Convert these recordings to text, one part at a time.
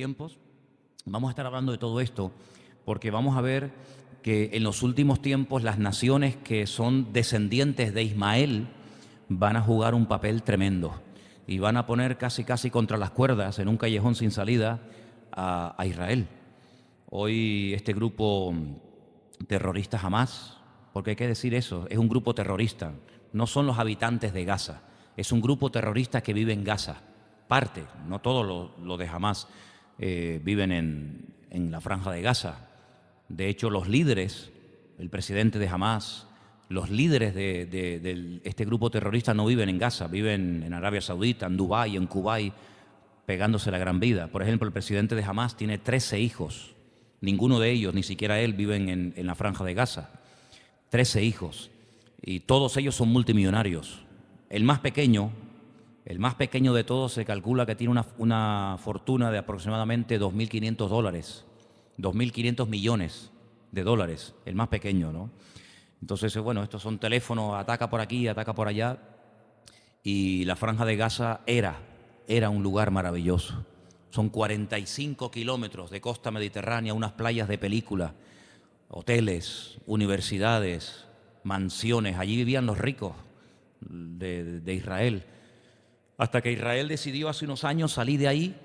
tiempos. Vamos a estar hablando de todo esto porque vamos a ver que en los últimos tiempos las naciones que son descendientes de Ismael van a jugar un papel tremendo y van a poner casi contra las cuerdas en un callejón sin salida a Israel. Hoy este grupo terrorista Hamás, porque hay que decir eso, es un grupo terrorista, no son los habitantes de Gaza, es un grupo terrorista que vive en Gaza, parte, no todo lo de Hamás viven en la franja de Gaza. De hecho, los líderes, el presidente de Hamás, los líderes de este grupo terrorista no viven en Gaza, viven en Arabia Saudita, en Dubái, en Kuwait, pegándose la gran vida. Por ejemplo, el presidente de Hamás tiene 13 hijos. Ninguno de ellos, ni siquiera él, viven en la franja de Gaza. 13 hijos. Y todos ellos son multimillonarios. El más pequeño de todos se calcula que tiene una fortuna de aproximadamente $2.500. 2.500 millones de dólares, el más pequeño, ¿no? Entonces, bueno, estos son teléfonos, ataca por aquí, ataca por allá. Y la franja de Gaza era un lugar maravilloso. Son 45 kilómetros de costa mediterránea, unas playas de película, hoteles, universidades, mansiones. Allí vivían los ricos de Israel. Hasta que Israel decidió hace unos años salir de ahí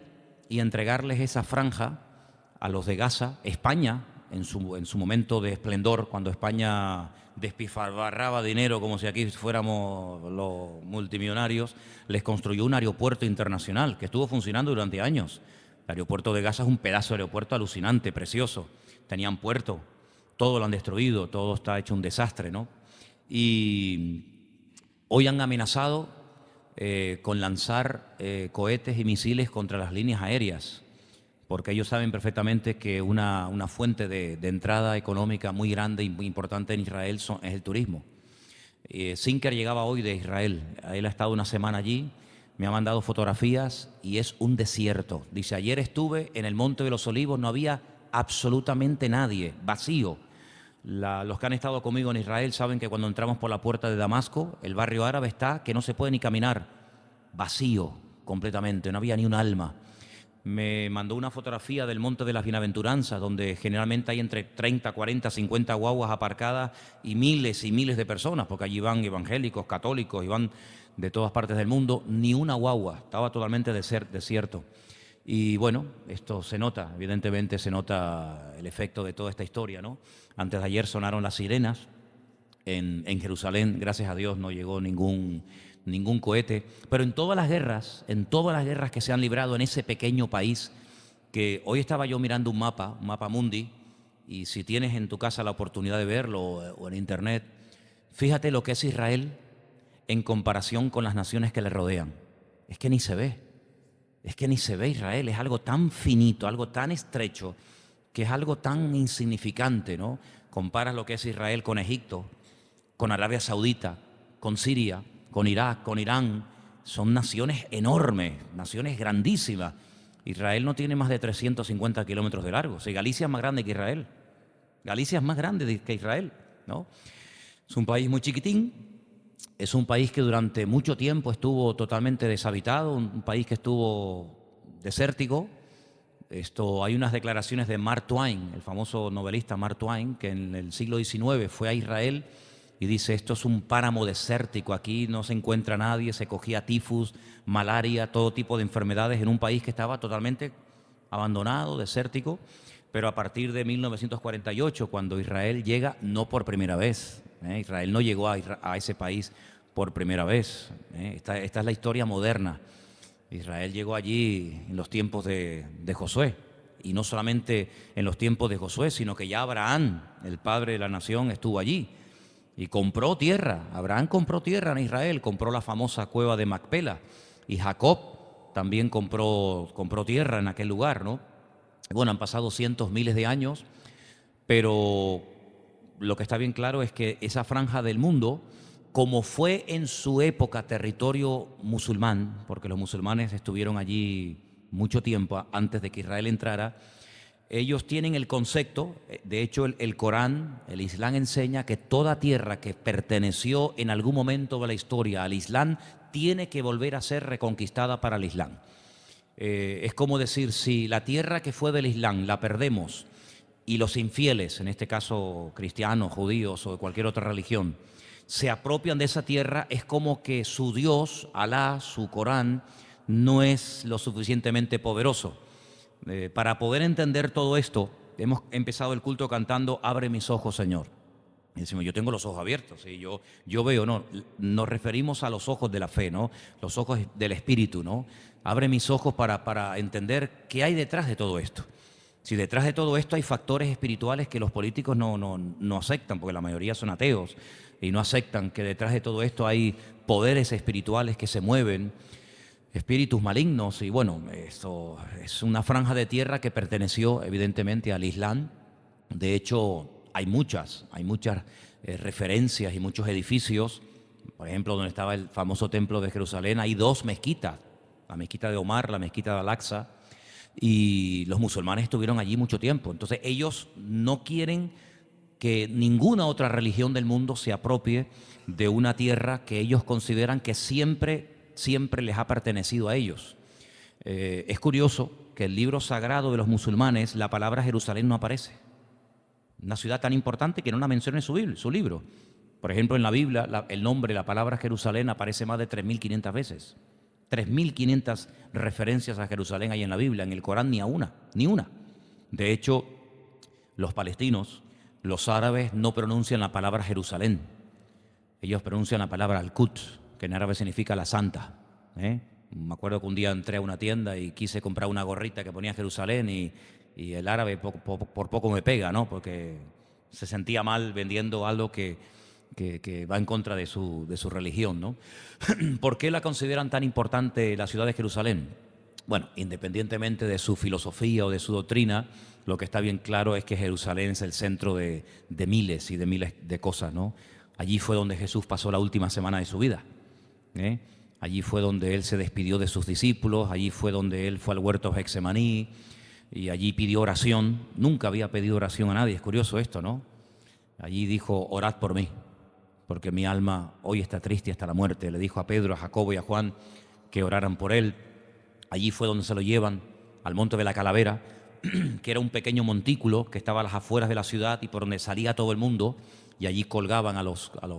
y entregarles esa franja a los de Gaza. España, en su momento de esplendor, cuando España despilfarraba dinero como si aquí fuéramos los multimillonarios, les construyó un aeropuerto internacional que estuvo funcionando durante años. El aeropuerto de Gaza es un pedazo de aeropuerto alucinante, precioso. Tenían puerto, todo lo han destruido, todo está hecho un desastre, ¿no? Y hoy han amenazado con lanzar cohetes y misiles contra las líneas aéreas, porque ellos saben perfectamente que una fuente de entrada económica muy grande y muy importante en Israel es el turismo. Sinker llegaba hoy de Israel, él ha estado una semana allí, me ha mandado fotografías y es un desierto. Dice, ayer estuve en el Monte de los Olivos, no había absolutamente nadie, vacío. Los que han estado conmigo en Israel saben que cuando entramos por la puerta de Damasco, el barrio árabe está que no se puede ni caminar, vacío completamente, no había ni un alma. Me mandó una fotografía del Monte de las Bienaventuranzas, donde generalmente hay entre 30, 40, 50 guaguas aparcadas y miles de personas, porque allí van evangélicos, católicos, y van de todas partes del mundo. Ni una guagua, estaba totalmente desierto. Y bueno, esto se nota, evidentemente se nota el efecto de toda esta historia, ¿no? Antes de ayer sonaron las sirenas en Jerusalén, gracias a Dios no llegó ningún cohete, pero en todas las guerras que se han librado en ese pequeño país, que hoy estaba yo mirando un mapa mundi, y si tienes en tu casa la oportunidad de verlo o en internet, fíjate lo que es Israel en comparación con las naciones que le rodean. Es que ni se ve Israel, es algo tan finito, algo tan estrecho, que es algo tan insignificante, ¿no? Comparas lo que es Israel con Egipto, con Arabia Saudita, con Siria, con Irak, con Irán. Son naciones enormes, naciones grandísimas. Israel no tiene más de 350 kilómetros de largo. O sea, Galicia es más grande que Israel. Galicia es más grande que Israel, ¿no? Es un país muy chiquitín. Es un país que durante mucho tiempo estuvo totalmente deshabitado, un país que estuvo desértico. Hay unas declaraciones de Mark Twain, el famoso novelista Mark Twain, que en el siglo XIX fue a Israel y dice, esto es un páramo desértico, aquí no se encuentra nadie, se cogía tifus, malaria, todo tipo de enfermedades en un país que estaba totalmente abandonado, desértico. Pero a partir de 1948, cuando Israel llega, no por primera vez, Israel no llegó a ese país por primera vez. Esta es la historia moderna. Israel llegó allí en los tiempos de Josué, y no solamente en los tiempos de Josué, sino que ya Abraham, el padre de la nación, estuvo allí y compró tierra. Abraham compró tierra en Israel, compró la famosa cueva de Macpela, y Jacob también compró tierra en aquel lugar, ¿no? Bueno, han pasado cientos, miles de años, pero lo que está bien claro es que esa franja del mundo, como fue en su época territorio musulmán, porque los musulmanes estuvieron allí mucho tiempo antes de que Israel entrara, ellos tienen el concepto, de hecho el Corán, el Islam enseña que toda tierra que perteneció en algún momento de la historia al Islam tiene que volver a ser reconquistada para el Islam. Es como decir, si la tierra que fue del Islam la perdemos y los infieles, en este caso cristianos, judíos o de cualquier otra religión, se apropian de esa tierra, es como que su Dios, Alá, su Corán, no es lo suficientemente poderoso. Para poder entender todo esto, hemos empezado el culto cantando Abre mis ojos, Señor. Y decimos, yo tengo los ojos abiertos, y yo veo, no, nos referimos a los ojos de la fe, ¿no? Los ojos del espíritu, ¿no? Abre mis ojos para entender qué hay detrás de todo esto. Si detrás de todo esto hay factores espirituales que los políticos no aceptan, porque la mayoría son ateos y no aceptan que detrás de todo esto hay poderes espirituales que se mueven, espíritus malignos, y bueno, esto es una franja de tierra que perteneció evidentemente al Islam. De hecho, hay muchas referencias y muchos edificios. Por ejemplo, donde estaba el famoso templo de Jerusalén, hay dos mezquitas, la mezquita de Omar, la mezquita de Al-Aqsa, y los musulmanes estuvieron allí mucho tiempo. Entonces ellos no quieren que ninguna otra religión del mundo se apropie de una tierra que ellos consideran que siempre les ha pertenecido a ellos. Es curioso que en el libro sagrado de los musulmanes la palabra Jerusalén no aparece. Una ciudad tan importante que no la menciona en su libro. Por ejemplo, en la Biblia el nombre, la palabra Jerusalén aparece más de 3.500 veces. 3.500 referencias a Jerusalén hay en la Biblia, en el Corán ni una. De hecho, los palestinos, los árabes no pronuncian la palabra Jerusalén. Ellos pronuncian la palabra Al-Quds, que en árabe significa la santa. Me acuerdo que un día entré a una tienda y quise comprar una gorrita que ponía Jerusalén y el árabe por poco me pega, ¿no? Porque se sentía mal vendiendo algo que va en contra de su religión, ¿no? ¿Por qué la consideran tan importante la ciudad de Jerusalén? Bueno, independientemente de su filosofía o de su doctrina, lo que está bien claro es que Jerusalén es el centro de miles y de miles de cosas, ¿no? Allí fue donde Jesús pasó la última semana de su vida. Allí fue donde Él se despidió de sus discípulos, allí fue donde Él fue al huerto de Getsemaní y allí pidió oración. Nunca había pedido oración a nadie, es curioso esto, ¿no? Allí dijo, orad por mí, porque mi alma hoy está triste hasta la muerte. Le dijo a Pedro, a Jacobo y a Juan que oraran por Él. Allí fue donde se lo llevan al Monte de la Calavera, que era un pequeño montículo que estaba a las afueras de la ciudad y por donde salía todo el mundo, y allí colgaban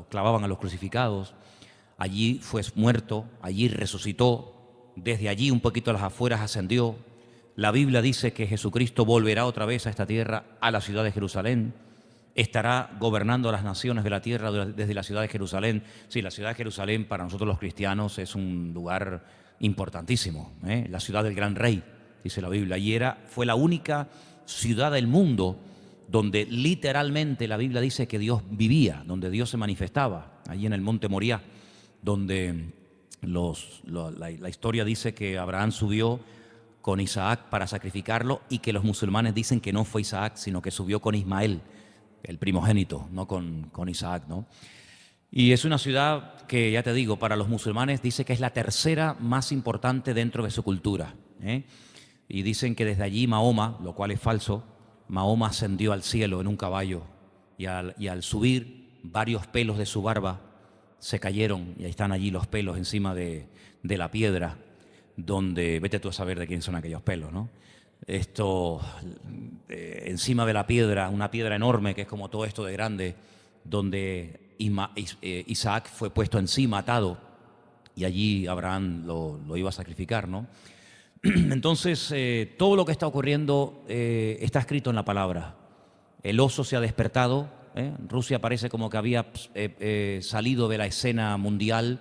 clavaban a los crucificados. Allí fue muerto, allí resucitó, desde allí un poquito a las afueras ascendió. La Biblia dice que Jesucristo volverá otra vez a esta tierra, a la ciudad de Jerusalén. Estará gobernando a las naciones de la tierra desde la ciudad de Jerusalén. Sí, la ciudad de Jerusalén para nosotros los cristianos es un lugar importantísimo, la ciudad del gran rey, dice la Biblia. Y fue la única ciudad del mundo donde literalmente la Biblia dice que Dios vivía, donde Dios se manifestaba, allí en el monte Moriah, donde la historia dice que Abraham subió con Isaac para sacrificarlo y que los musulmanes dicen que no fue Isaac, sino que subió con Ismael, el primogénito, no con Isaac, ¿no? Y es una ciudad que, ya te digo, para los musulmanes dice que es la tercera más importante dentro de su cultura, Y dicen que desde allí Mahoma, lo cual es falso, Mahoma ascendió al cielo en un caballo y al subir varios pelos de su barba se cayeron y ahí están allí los pelos encima de la piedra donde, vete tú a saber de quién son aquellos pelos, ¿no? Esto, encima de la piedra, una piedra enorme que es como todo esto de grande, donde Isaac fue puesto encima, atado, y allí Abraham lo iba a sacrificar, ¿no? Entonces, todo lo que está ocurriendo está escrito en la palabra. El oso se ha despertado, Rusia parece como que había salido de la escena mundial,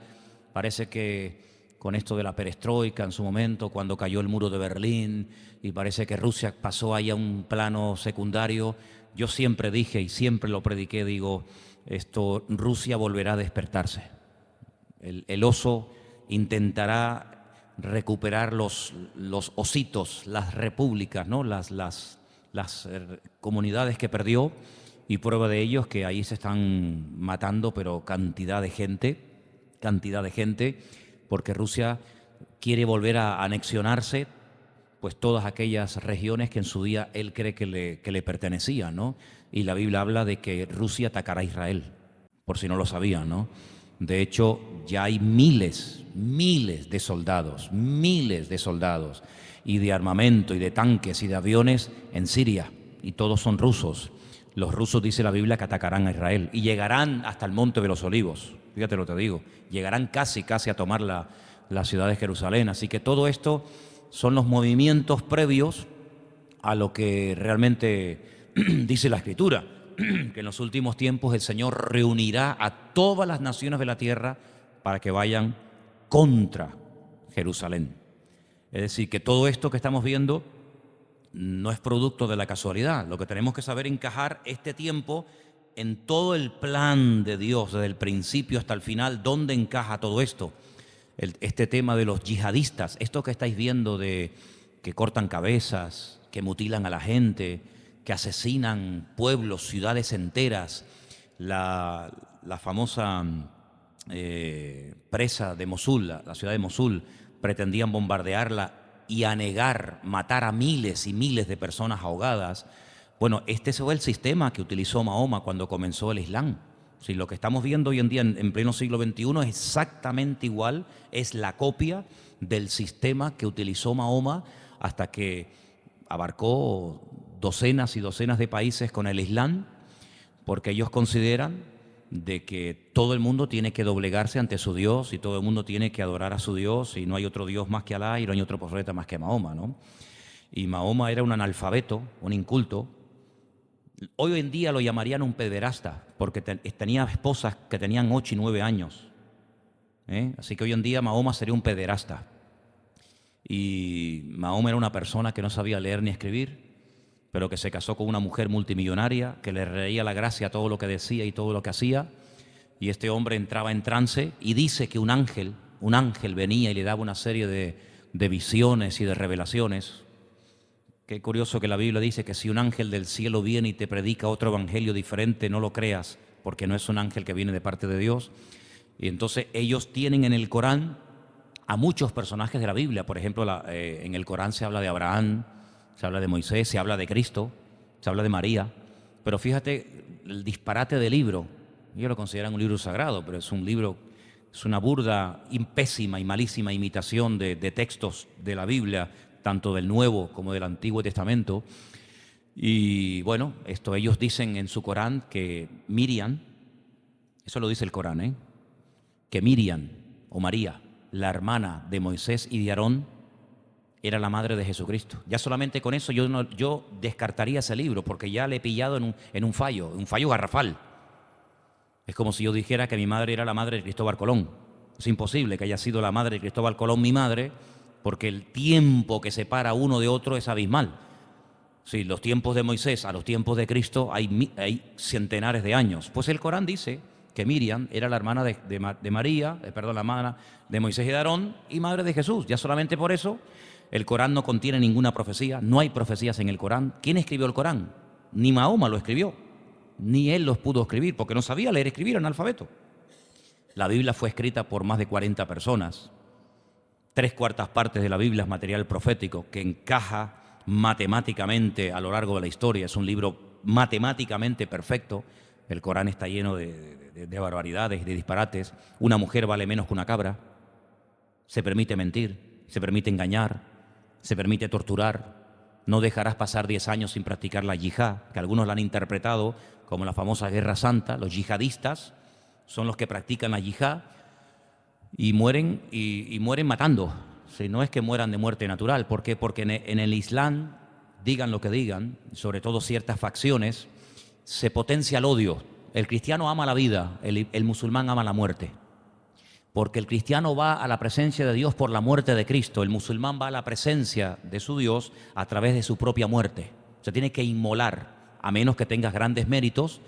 parece que con esto de la perestroika en su momento, cuando cayó el muro de Berlín, y parece que Rusia pasó ahí a un plano secundario. Yo siempre dije y siempre lo prediqué, digo, Rusia volverá a despertarse. El oso intentará recuperar los ositos, las repúblicas, ¿no? las comunidades que perdió, y prueba de ello es que ahí se están matando, pero cantidad de gente, porque Rusia quiere volver a anexionarse pues todas aquellas regiones que en su día él cree que le pertenecían, ¿no? Y la Biblia habla de que Rusia atacará a Israel, por si no lo sabían, ¿no? De hecho, ya hay miles de soldados, miles de soldados, y de armamento, y de tanques, y de aviones en Siria, y todos son rusos. Los rusos, dice la Biblia, que atacarán a Israel, y llegarán hasta el Monte de los Olivos. Fíjate lo que te digo, llegarán casi a tomar la ciudad de Jerusalén. Así que todo esto son los movimientos previos a lo que realmente dice la Escritura, que en los últimos tiempos el Señor reunirá a todas las naciones de la tierra para que vayan contra Jerusalén. Es decir, que todo esto que estamos viendo no es producto de la casualidad. Lo que tenemos que saber es encajar este tiempo en todo el plan de Dios, desde el principio hasta el final. ¿Dónde encaja todo esto? Este tema de los yihadistas, esto que estáis viendo de que cortan cabezas, que mutilan a la gente, que asesinan pueblos, ciudades enteras. La famosa presa de Mosul, la ciudad de Mosul, pretendían bombardearla y anegar, matar a miles y miles de personas ahogadas. Bueno, este fue el sistema que utilizó Mahoma cuando comenzó el Islam. Si lo que estamos viendo hoy en día en pleno siglo XXI es exactamente igual, es la copia del sistema que utilizó Mahoma hasta que abarcó docenas y docenas de países con el Islam, porque ellos consideran de que todo el mundo tiene que doblegarse ante su Dios y todo el mundo tiene que adorar a su Dios y no hay otro Dios más que Alá y no hay otro profeta más que Mahoma, ¿no? Y Mahoma era un analfabeto, un inculto. Hoy en día lo llamarían un pederasta porque tenía esposas que tenían 8 y 9 años. Así que hoy en día Mahoma sería un pederasta. Y Mahoma era una persona que no sabía leer ni escribir, pero que se casó con una mujer multimillonaria que le reía la gracia a todo lo que decía y todo lo que hacía. Y este hombre entraba en trance y dice que un ángel venía y le daba una serie de visiones y de revelaciones. Qué curioso que la Biblia dice que si un ángel del cielo viene y te predica otro evangelio diferente, no lo creas, porque no es un ángel que viene de parte de Dios. Y entonces ellos tienen en el Corán a muchos personajes de la Biblia. Por ejemplo, en el Corán se habla de Abraham, se habla de Moisés, se habla de Cristo, se habla de María. Pero fíjate el disparate del libro. Ellos lo consideran un libro sagrado, pero es un libro, es una burda, pésima y malísima imitación de textos de la Biblia, tanto del Nuevo como del Antiguo Testamento. Y bueno, ellos dicen en su Corán que Miriam, eso lo dice el Corán, que Miriam o María, la hermana de Moisés y de Aarón, era la madre de Jesucristo. Ya solamente con eso yo descartaría ese libro, porque ya le he pillado en un fallo garrafal. Es como si yo dijera que mi madre era la madre de Cristóbal Colón. Es imposible que haya sido la madre de Cristóbal Colón mi madre, porque el tiempo que separa uno de otro es abismal. Si los tiempos de Moisés a los tiempos de Cristo hay centenares de años. Pues el Corán dice que Miriam era la hermana de María, la hermana de Moisés y de Aarón y madre de Jesús. Ya solamente por eso el Corán no contiene ninguna profecía, no hay profecías en el Corán. ¿Quién escribió el Corán? Ni Mahoma lo escribió, ni él los pudo escribir, porque no sabía leer y escribir, era analfabeto. La Biblia fue escrita por más de 40 personas. 3/4 partes de la Biblia es material profético que encaja matemáticamente a lo largo de la historia. Es un libro matemáticamente perfecto. El Corán está lleno de barbaridades, de disparates. Una mujer vale menos que una cabra. Se permite mentir, se permite engañar, se permite torturar. No dejarás pasar 10 años sin practicar la yihad, que algunos la han interpretado como la famosa Guerra Santa. Los yihadistas son los que practican la yihad y mueren matando. Si no es que mueran de muerte natural. ¿Por qué? Porque en el Islam, digan lo que digan, sobre todo ciertas facciones, se potencia el odio. El cristiano ama la vida, el musulmán ama la muerte. Porque el cristiano va a la presencia de Dios por la muerte de Cristo. El musulmán va a la presencia de su Dios a través de su propia muerte. Se tiene que inmolar, a menos que tengas grandes méritos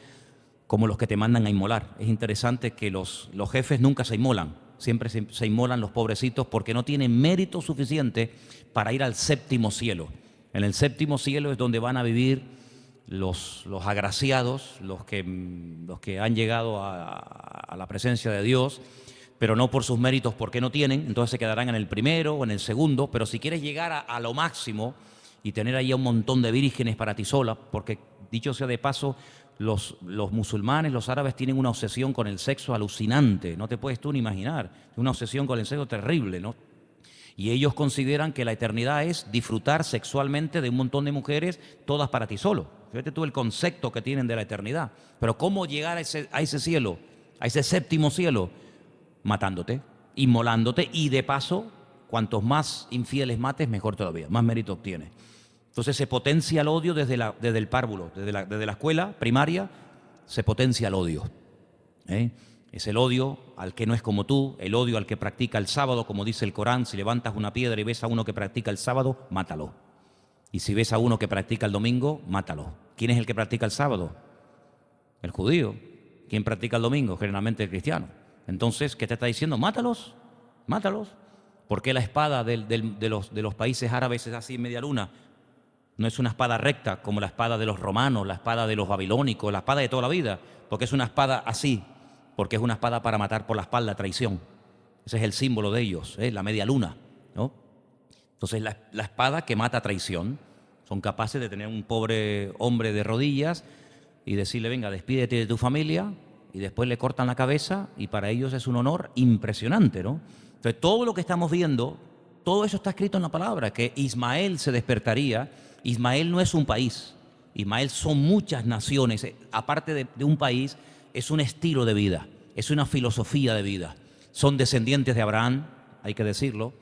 como los que te mandan a inmolar. Es interesante que los jefes nunca se inmolan. Siempre se inmolan los pobrecitos porque no tienen mérito suficiente para ir al séptimo cielo. En el séptimo cielo es donde van a vivir los agraciados, los que han llegado a la presencia de Dios, pero no por sus méritos porque no tienen, entonces se quedarán en el primero o en el segundo. Pero si quieres llegar a lo máximo y tener ahí un montón de vírgenes para ti sola, porque dicho sea de paso, los musulmanes, los árabes tienen una obsesión con el sexo alucinante, no te puedes tú ni imaginar, una obsesión con el sexo terrible, ¿no? Y ellos consideran que la eternidad es disfrutar sexualmente de un montón de mujeres, todas para ti solo. Fíjate tú el concepto que tienen de la eternidad. Pero ¿cómo llegar a ese cielo, a ese séptimo cielo? Matándote, inmolándote y de paso, cuantos más infieles mates, mejor todavía, más mérito obtienes. Entonces se potencia el odio desde el párvulo, desde la escuela primaria, se potencia el odio. Es el odio al que no es como tú, el odio al que practica el sábado, como dice el Corán: si levantas una piedra y ves a uno que practica el sábado, mátalo. Y si ves a uno que practica el domingo, mátalo. ¿Quién es el que practica el sábado? El judío. ¿Quién practica el domingo? Generalmente el cristiano. Entonces, ¿qué te está diciendo? Mátalos, mátalos. ¿Por qué la espada de los países árabes es así media luna? No es una espada recta como la espada de los romanos, la espada de los babilónicos, la espada de toda la vida, porque es una espada así, porque es una espada para matar por la espalda, traición. Ese es el símbolo de ellos, la media luna, ¿no? Entonces la espada que mata traición, son capaces de tener un pobre hombre de rodillas y decirle: venga, despídete de tu familia, y después le cortan la cabeza, y para ellos es un honor impresionante, ¿no? Entonces todo lo que estamos viendo, todo eso está escrito en la palabra, que Ismael se despertaría. Ismael no es un país, Ismael son muchas naciones, aparte de un país, es un estilo de vida, es una filosofía de vida. Son descendientes de Abraham, hay que decirlo,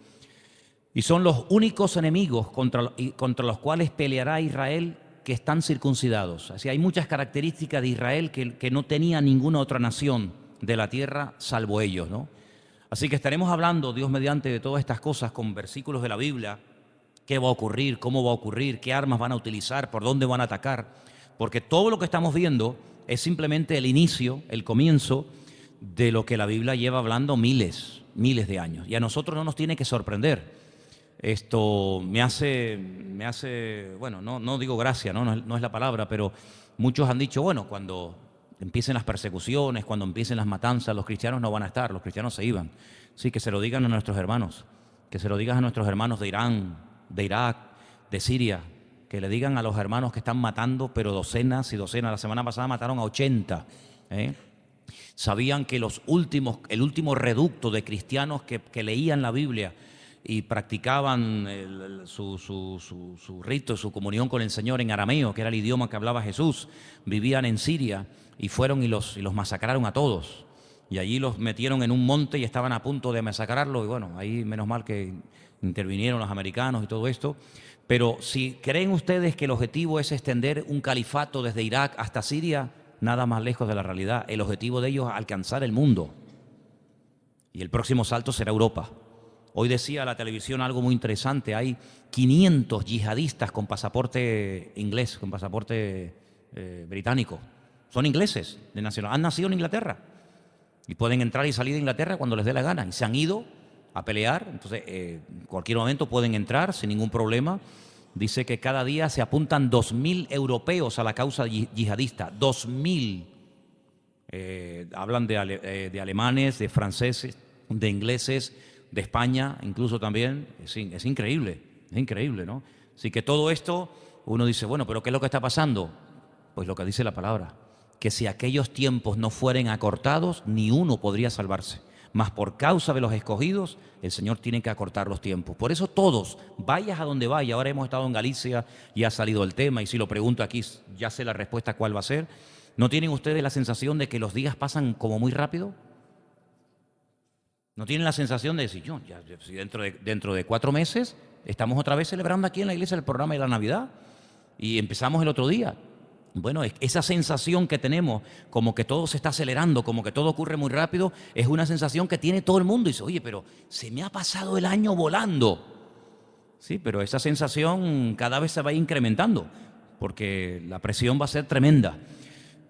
y son los únicos enemigos contra los cuales peleará Israel que están circuncidados. Así hay muchas características de Israel que no tenía ninguna otra nación de la tierra salvo ellos, ¿no? Así que estaremos hablando, Dios mediante, de todas estas cosas con versículos de la Biblia. ¿Qué va a ocurrir? ¿Cómo va a ocurrir? ¿Qué armas van a utilizar? ¿Por dónde van a atacar? Porque todo lo que estamos viendo es simplemente el inicio, el comienzo de lo que la Biblia lleva hablando miles de años. Y a nosotros no nos tiene que sorprender. Esto me hace, bueno, no digo gracia, no es la palabra, pero muchos han dicho: bueno, cuando empiecen las persecuciones, cuando empiecen las matanzas, los cristianos no van a estar, los cristianos se iban. Sí, que se lo digan a nuestros hermanos, que se lo digas a nuestros hermanos de Irán, de Irak, de Siria, que le digan a los hermanos que están matando, pero docenas y docenas. La semana pasada mataron a 80. Sabían que el último reducto de cristianos que leían la Biblia y practicaban su rito, su comunión con el Señor en arameo, que era el idioma que hablaba Jesús, vivían en Siria y fueron y los masacraron a todos. Y allí los metieron en un monte y estaban a punto de masacrarlos. Y bueno, ahí menos mal que intervinieron los americanos y todo esto. Pero si creen ustedes que el objetivo es extender un califato desde Irak hasta Siria, nada más lejos de la realidad. El objetivo de ellos es alcanzar el mundo. Y el próximo salto será Europa. Hoy decía la televisión algo muy interesante: hay 500 yihadistas con pasaporte inglés, con pasaporte británico. Son ingleses, han nacido en Inglaterra y pueden entrar y salir de Inglaterra cuando les dé la gana. Y se han ido a pelear, entonces en cualquier momento pueden entrar sin ningún problema. Dice que cada día se apuntan 2.000 europeos a la causa yihadista, 2.000. Hablan de alemanes, de franceses, de ingleses, de España incluso también. Es increíble, ¿no? Así que todo esto, uno dice: bueno, pero ¿qué es lo que está pasando? Pues lo que dice la palabra, que si aquellos tiempos no fueren acortados, ni uno podría salvarse. Mas por causa de los escogidos, el Señor tiene que acortar los tiempos. Por eso todos, vayas a donde vaya. Ahora hemos estado en Galicia y ha salido el tema, y si lo pregunto aquí ya sé la respuesta cuál va a ser. ¿No tienen ustedes la sensación de que los días pasan como muy rápido? ¿No tienen la sensación de decir: yo, ya, si dentro de 4 meses estamos otra vez celebrando aquí en la iglesia el programa de la Navidad y empezamos el otro día? Bueno, esa sensación que tenemos, como que todo se está acelerando, como que todo ocurre muy rápido, es una sensación que tiene todo el mundo. Y dice: oye, pero se me ha pasado el año volando. Sí, pero esa sensación cada vez se va incrementando, porque la presión va a ser tremenda.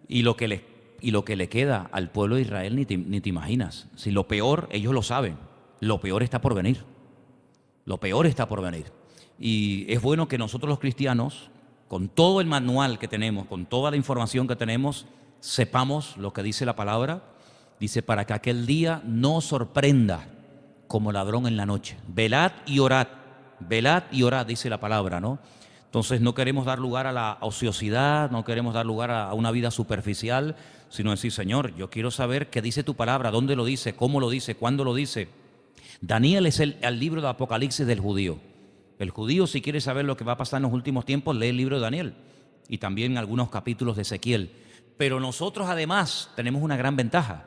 Y lo que le queda al pueblo de Israel ni te imaginas. Si lo peor, ellos lo saben, lo peor está por venir. Lo peor está por venir. Y es bueno que nosotros los cristianos, con todo el manual que tenemos, con toda la información que tenemos, sepamos lo que dice la palabra. Dice: para que aquel día no sorprenda como ladrón en la noche. Velad y orad, dice la palabra, ¿no? Entonces no queremos dar lugar a la ociosidad, no queremos dar lugar a una vida superficial, sino decir, Señor, yo quiero saber qué dice tu palabra, dónde lo dice, cómo lo dice, cuándo lo dice. Daniel es el libro de Apocalipsis del judío. El judío, si quiere saber lo que va a pasar en los últimos tiempos, lee el libro de Daniel y también algunos capítulos de Ezequiel. Pero nosotros además tenemos una gran ventaja,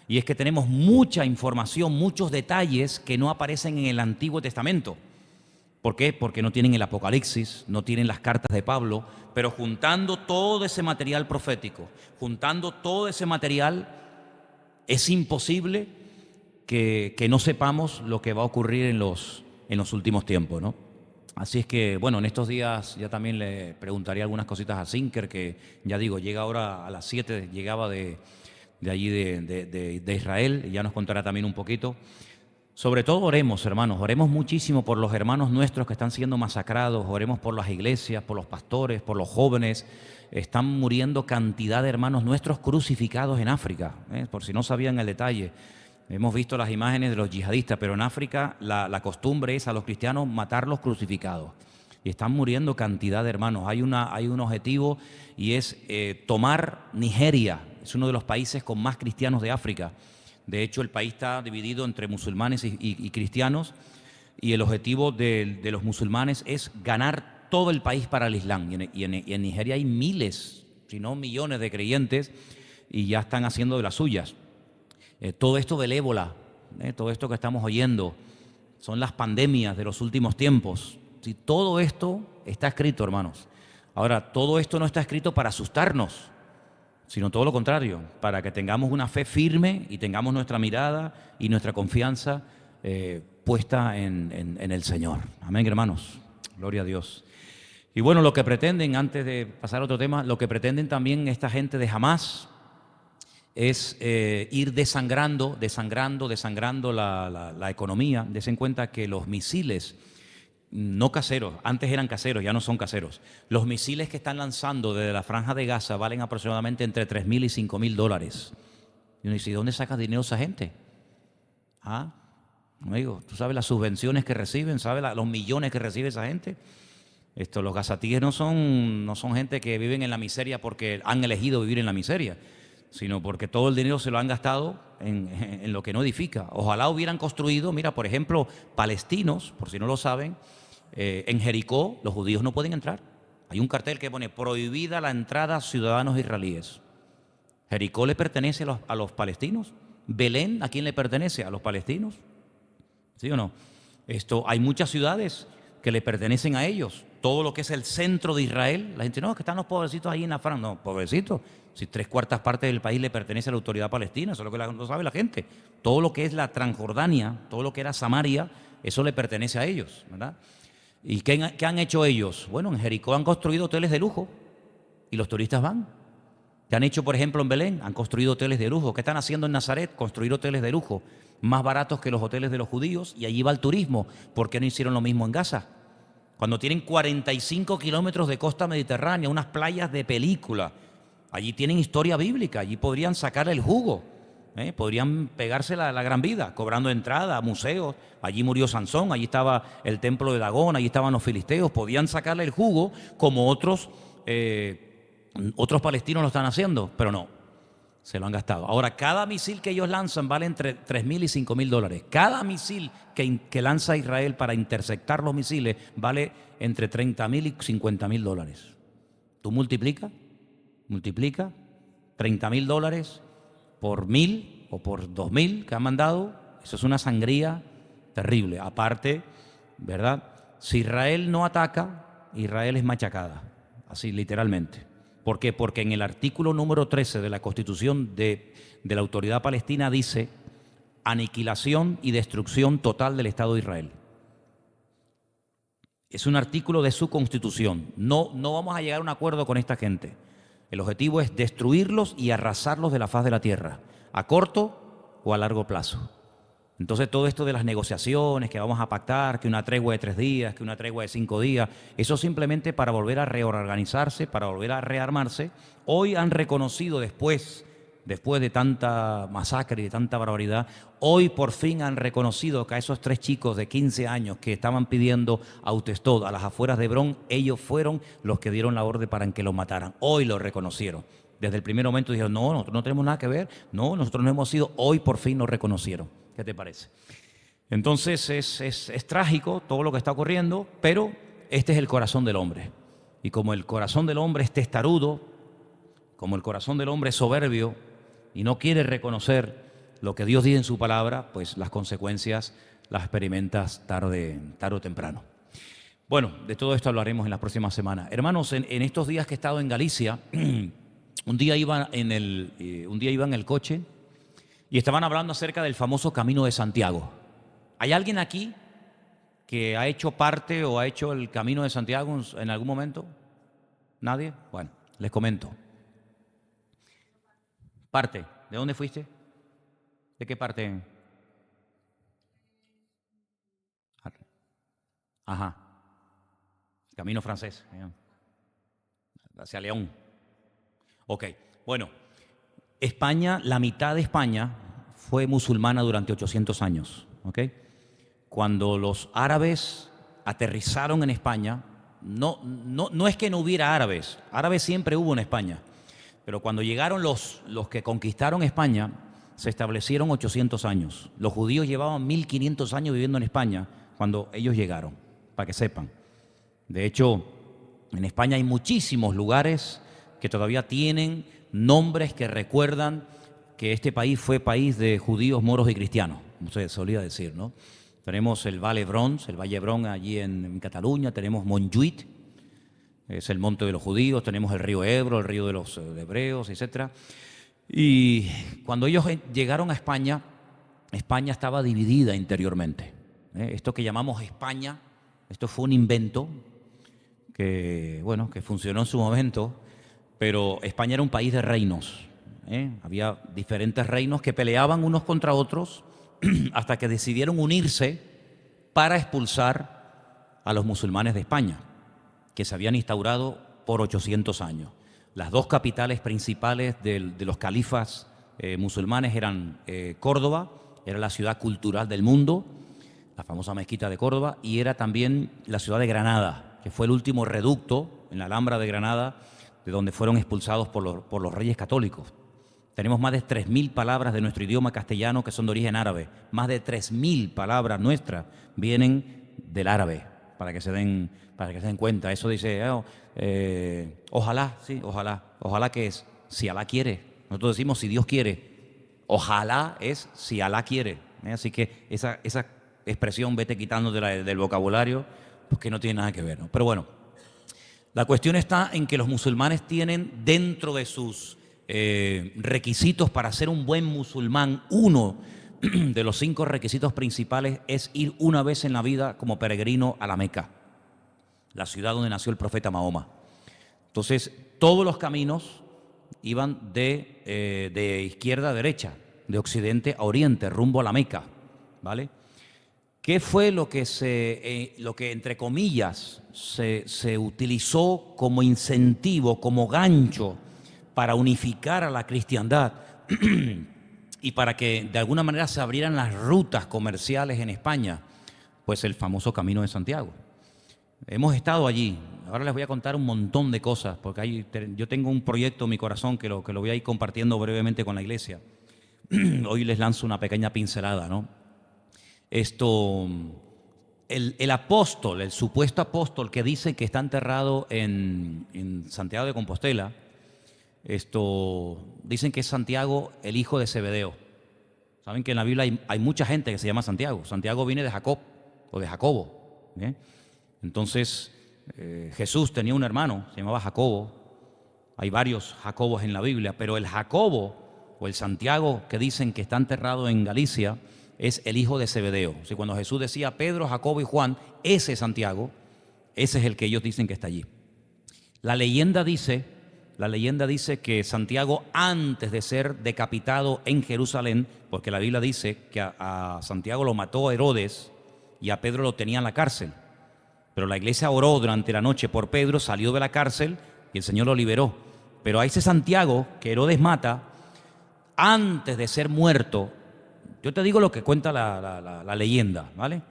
y es que tenemos mucha información, muchos detalles que no aparecen en el Antiguo Testamento. ¿Por qué? Porque no tienen el Apocalipsis, no tienen las cartas de Pablo, pero juntando todo ese material profético, juntando todo ese material, es imposible que no sepamos lo que va a ocurrir en los últimos tiempos, ¿no? Así es que, bueno, en estos días ya también le preguntaría algunas cositas a Zinker, que ya digo, llega ahora a las 7, llegaba de allí de Israel, y ya nos contará también un poquito. Sobre todo oremos, hermanos, oremos muchísimo por los hermanos nuestros que están siendo masacrados, oremos por las iglesias, por los pastores, por los jóvenes. Están muriendo cantidad de hermanos nuestros crucificados en África, por si no sabían el detalle. Hemos visto las imágenes de los yihadistas, pero en África la costumbre es a los cristianos matarlos crucificados. Y están muriendo cantidad de hermanos. Hay un objetivo, y es tomar Nigeria. Es uno de los países con más cristianos de África. De hecho, el país está dividido entre musulmanes y cristianos, y el objetivo de los musulmanes es ganar todo el país para el Islam. Y en Nigeria hay miles, si no millones de creyentes, y ya están haciendo de las suyas. Todo esto del ébola, todo esto que estamos oyendo, son las pandemias de los últimos tiempos. Si todo esto está escrito, hermanos. Ahora, todo esto no está escrito para asustarnos, sino todo lo contrario, para que tengamos una fe firme y tengamos nuestra mirada y nuestra confianza puesta en el Señor. Amén, hermanos. Gloria a Dios. Y bueno, lo que pretenden, antes de pasar a otro tema, lo que pretenden también esta gente de Hamás es ir desangrando la economía. Desen cuenta que los misiles, no caseros, antes eran caseros, ya no son caseros. Los misiles que están lanzando desde la Franja de Gaza valen aproximadamente entre $3,000 y $5,000. Y uno dice, ¿y dónde saca dinero esa gente? Amigo, tú sabes las subvenciones que reciben, sabes los millones que recibe esa gente. Los gazatíes no son gente que viven en la miseria porque han elegido vivir en la miseria, sino porque todo el dinero se lo han gastado en lo que no edifica. Ojalá hubieran construido, mira, por ejemplo, palestinos, por si no lo saben, en Jericó los judíos no pueden entrar. Hay un cartel que pone prohibida la entrada a ciudadanos israelíes. Jericó le pertenece a los palestinos. Belén, ¿a quién le pertenece? A los palestinos. ¿Sí o no? Hay muchas ciudades que le pertenecen a ellos. Todo lo que es el centro de Israel, la gente, no, que están los pobrecitos ahí en la franja. No, pobrecitos. Si 3/4 partes del país le pertenece a la autoridad palestina, eso es lo que no sabe la gente. Todo lo que es la Transjordania, todo lo que era Samaria, eso le pertenece a ellos, ¿verdad? ¿Y qué han hecho ellos? Bueno, en Jericó han construido hoteles de lujo y los turistas van. ¿Qué han hecho, por ejemplo, en Belén? Han construido hoteles de lujo. ¿Qué están haciendo en Nazaret? Construir hoteles de lujo, más baratos que los hoteles de los judíos, y allí va el turismo. ¿Por qué no hicieron lo mismo en Gaza? Cuando tienen 45 kilómetros de costa mediterránea, unas playas de película, allí tienen historia bíblica, allí podrían sacarle el jugo, podrían pegarse la gran vida, cobrando entrada a museos. Allí murió Sansón, allí estaba el templo de Dagón, allí estaban los filisteos, podían sacarle el jugo como otros palestinos lo están haciendo, pero no, se lo han gastado. Ahora, cada misil que ellos lanzan vale entre $3,000 y $5,000. Cada misil que lanza Israel para interceptar los misiles vale entre $30,000 y $50,000. Tú multiplica $30,000 por 1,000 o por 2,000 que han mandado. Eso es una sangría terrible. Aparte, ¿verdad? Si Israel no ataca, Israel es machacada, así literalmente. ¿Por qué? Porque en el artículo número 13 de la Constitución de la Autoridad Palestina dice aniquilación y destrucción total del Estado de Israel. Es un artículo de su Constitución. No vamos a llegar a un acuerdo con esta gente. El objetivo es destruirlos y arrasarlos de la faz de la tierra, a corto o a largo plazo. Entonces, todo esto de las negociaciones, que vamos a pactar, que una tregua de 3 días, que una tregua de 5 días, eso simplemente para volver a reorganizarse, para volver a rearmarse. Hoy han reconocido, después después de tanta masacre y de tanta barbaridad, hoy por fin han reconocido que a esos 3 chicos de 15 años que estaban pidiendo autoestop a las afueras de Hebrón, ellos fueron los que dieron la orden para que los mataran. Hoy lo reconocieron. Desde el primer momento dijeron, no, nosotros no tenemos nada que ver, no, nosotros no hemos sido, hoy por fin lo reconocieron. ¿Qué te parece? Entonces es trágico todo lo que está ocurriendo, pero este es el corazón del hombre. Y como el corazón del hombre es testarudo, como el corazón del hombre es soberbio y no quiere reconocer lo que Dios dice en su palabra, pues las consecuencias las experimentas tarde o temprano. Bueno, de todo esto hablaremos en las próximas semanas. Hermanos, en estos días que he estado en Galicia, un día iba en el coche y estaban hablando acerca del famoso Camino de Santiago. ¿Hay alguien aquí que ha hecho parte o ha hecho el Camino de Santiago en algún momento? ¿Nadie? Bueno, les comento. Parte. ¿De dónde fuiste? ¿De qué parte? Ajá. Camino francés. Hacia León. Ok. Bueno, España, la mitad de España fue musulmana durante 800 años. ¿Ok? Cuando los árabes aterrizaron en España, no es que no hubiera árabes siempre hubo en España, pero cuando llegaron los que conquistaron España, se establecieron 800 años. Los judíos llevaban 1500 años viviendo en España cuando ellos llegaron, para que sepan. De hecho, en España hay muchísimos lugares que todavía tienen nombres que recuerdan que este país fue país de judíos, moros y cristianos, como se solía decir, ¿no? Tenemos el Valle Hebrón allí en Cataluña, tenemos Montjuïc, es el monte de los judíos, tenemos el río Ebro, el río de los hebreos, etc. Y cuando ellos llegaron a España, España estaba dividida interiormente. Esto que llamamos España, esto fue un invento que funcionó en su momento, pero España era un país de reinos. Había diferentes reinos que peleaban unos contra otros hasta que decidieron unirse para expulsar a los musulmanes de España, que se habían instaurado por 800 años. Las 2 capitales principales de los califas musulmanes eran Córdoba, era la ciudad cultural del mundo, la famosa mezquita de Córdoba, y era también la ciudad de Granada, que fue el último reducto en la Alhambra de Granada, de donde fueron expulsados por los reyes católicos. Tenemos más de 3000 palabras de nuestro idioma castellano que son de origen árabe. Más de 3000 palabras nuestras vienen del árabe, para que se den cuenta. Eso dice, ojalá, sí, ojalá que es, si Alá quiere. Nosotros decimos si Dios quiere. Ojalá es si Alá quiere. Así que esa expresión vete quitando del vocabulario, porque no tiene nada que ver, ¿no? Pero bueno, la cuestión está en que los musulmanes tienen dentro de sus requisitos para ser un buen musulmán, uno de los 5 requisitos principales es ir una vez en la vida como peregrino a la Meca, la ciudad donde nació el profeta Mahoma. Entonces, todos los caminos iban de izquierda a derecha, de occidente a oriente, rumbo a la Meca, ¿vale? ¿Qué fue lo que entre comillas se utilizó como incentivo, como gancho para unificar a la cristiandad y para que de alguna manera se abrieran las rutas comerciales en España? Pues el famoso Camino de Santiago. Hemos estado allí. Ahora les voy a contar un montón de cosas, porque yo tengo un proyecto en mi corazón que lo voy a ir compartiendo brevemente con la iglesia. Hoy les lanzo una pequeña pincelada, ¿no? El apóstol, el supuesto apóstol que dice que está enterrado en Santiago de Compostela, dicen que es Santiago, el hijo de Zebedeo. Saben que en la Biblia hay mucha gente que se llama Santiago. Santiago viene de Jacob o de Jacobo. Entonces, Jesús tenía un hermano, se llamaba Jacobo. Hay varios Jacobos en la Biblia, pero el Jacobo o el Santiago que dicen que está enterrado en Galicia es el hijo de Zebedeo. O sea, cuando Jesús decía Pedro, Jacobo y Juan, ese Santiago, ese es el que ellos dicen que está allí. La leyenda dice que Santiago, antes de ser decapitado en Jerusalén, porque la Biblia dice que a Santiago lo mató Herodes y a Pedro lo tenía en la cárcel. Pero la iglesia oró durante la noche por Pedro, salió de la cárcel y el Señor lo liberó. Pero a ese Santiago que Herodes mata, antes de ser muerto, yo te digo lo que cuenta la leyenda, ¿vale?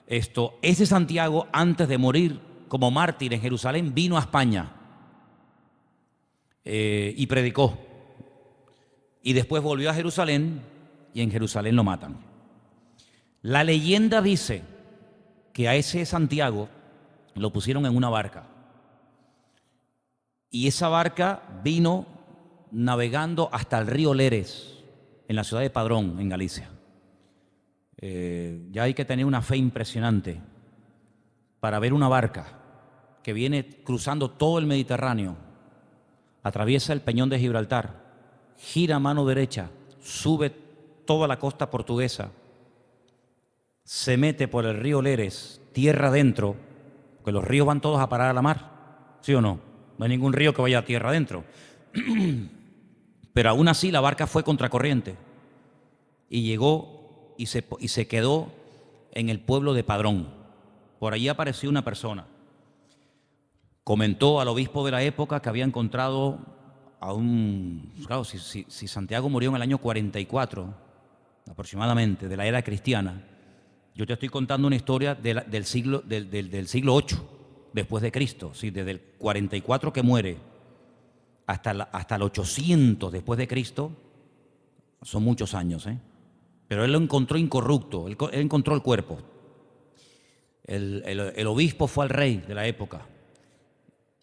Ese Santiago, antes de morir como mártir en Jerusalén, vino a España y predicó. Y después volvió a Jerusalén y en Jerusalén lo matan. La leyenda dice que a ese Santiago lo pusieron en una barca. Y esa barca vino navegando hasta el río Leres, en la ciudad de Padrón, en Galicia. Ya hay que tener una fe impresionante para ver una barca que viene cruzando todo el Mediterráneo, atraviesa el Peñón de Gibraltar, gira a mano derecha, sube toda la costa portuguesa, se mete por el río Leres, tierra adentro, porque los ríos van todos a parar a la mar, ¿sí o no? No hay ningún río que vaya a tierra adentro. Pero aún así la barca fue contracorriente y llegó y se quedó en el pueblo de Padrón. Por allí apareció una persona. Comentó al obispo de la época que había encontrado a un... Claro, si Santiago murió en el año 44, aproximadamente, de la era cristiana, yo te estoy contando una historia del siglo VIII, después de Cristo. ¿Sí? Desde el 44 que muere hasta el 800 después de Cristo, son muchos años, ¿eh? Pero él lo encontró incorrupto, él encontró el cuerpo. El obispo fue al rey de la época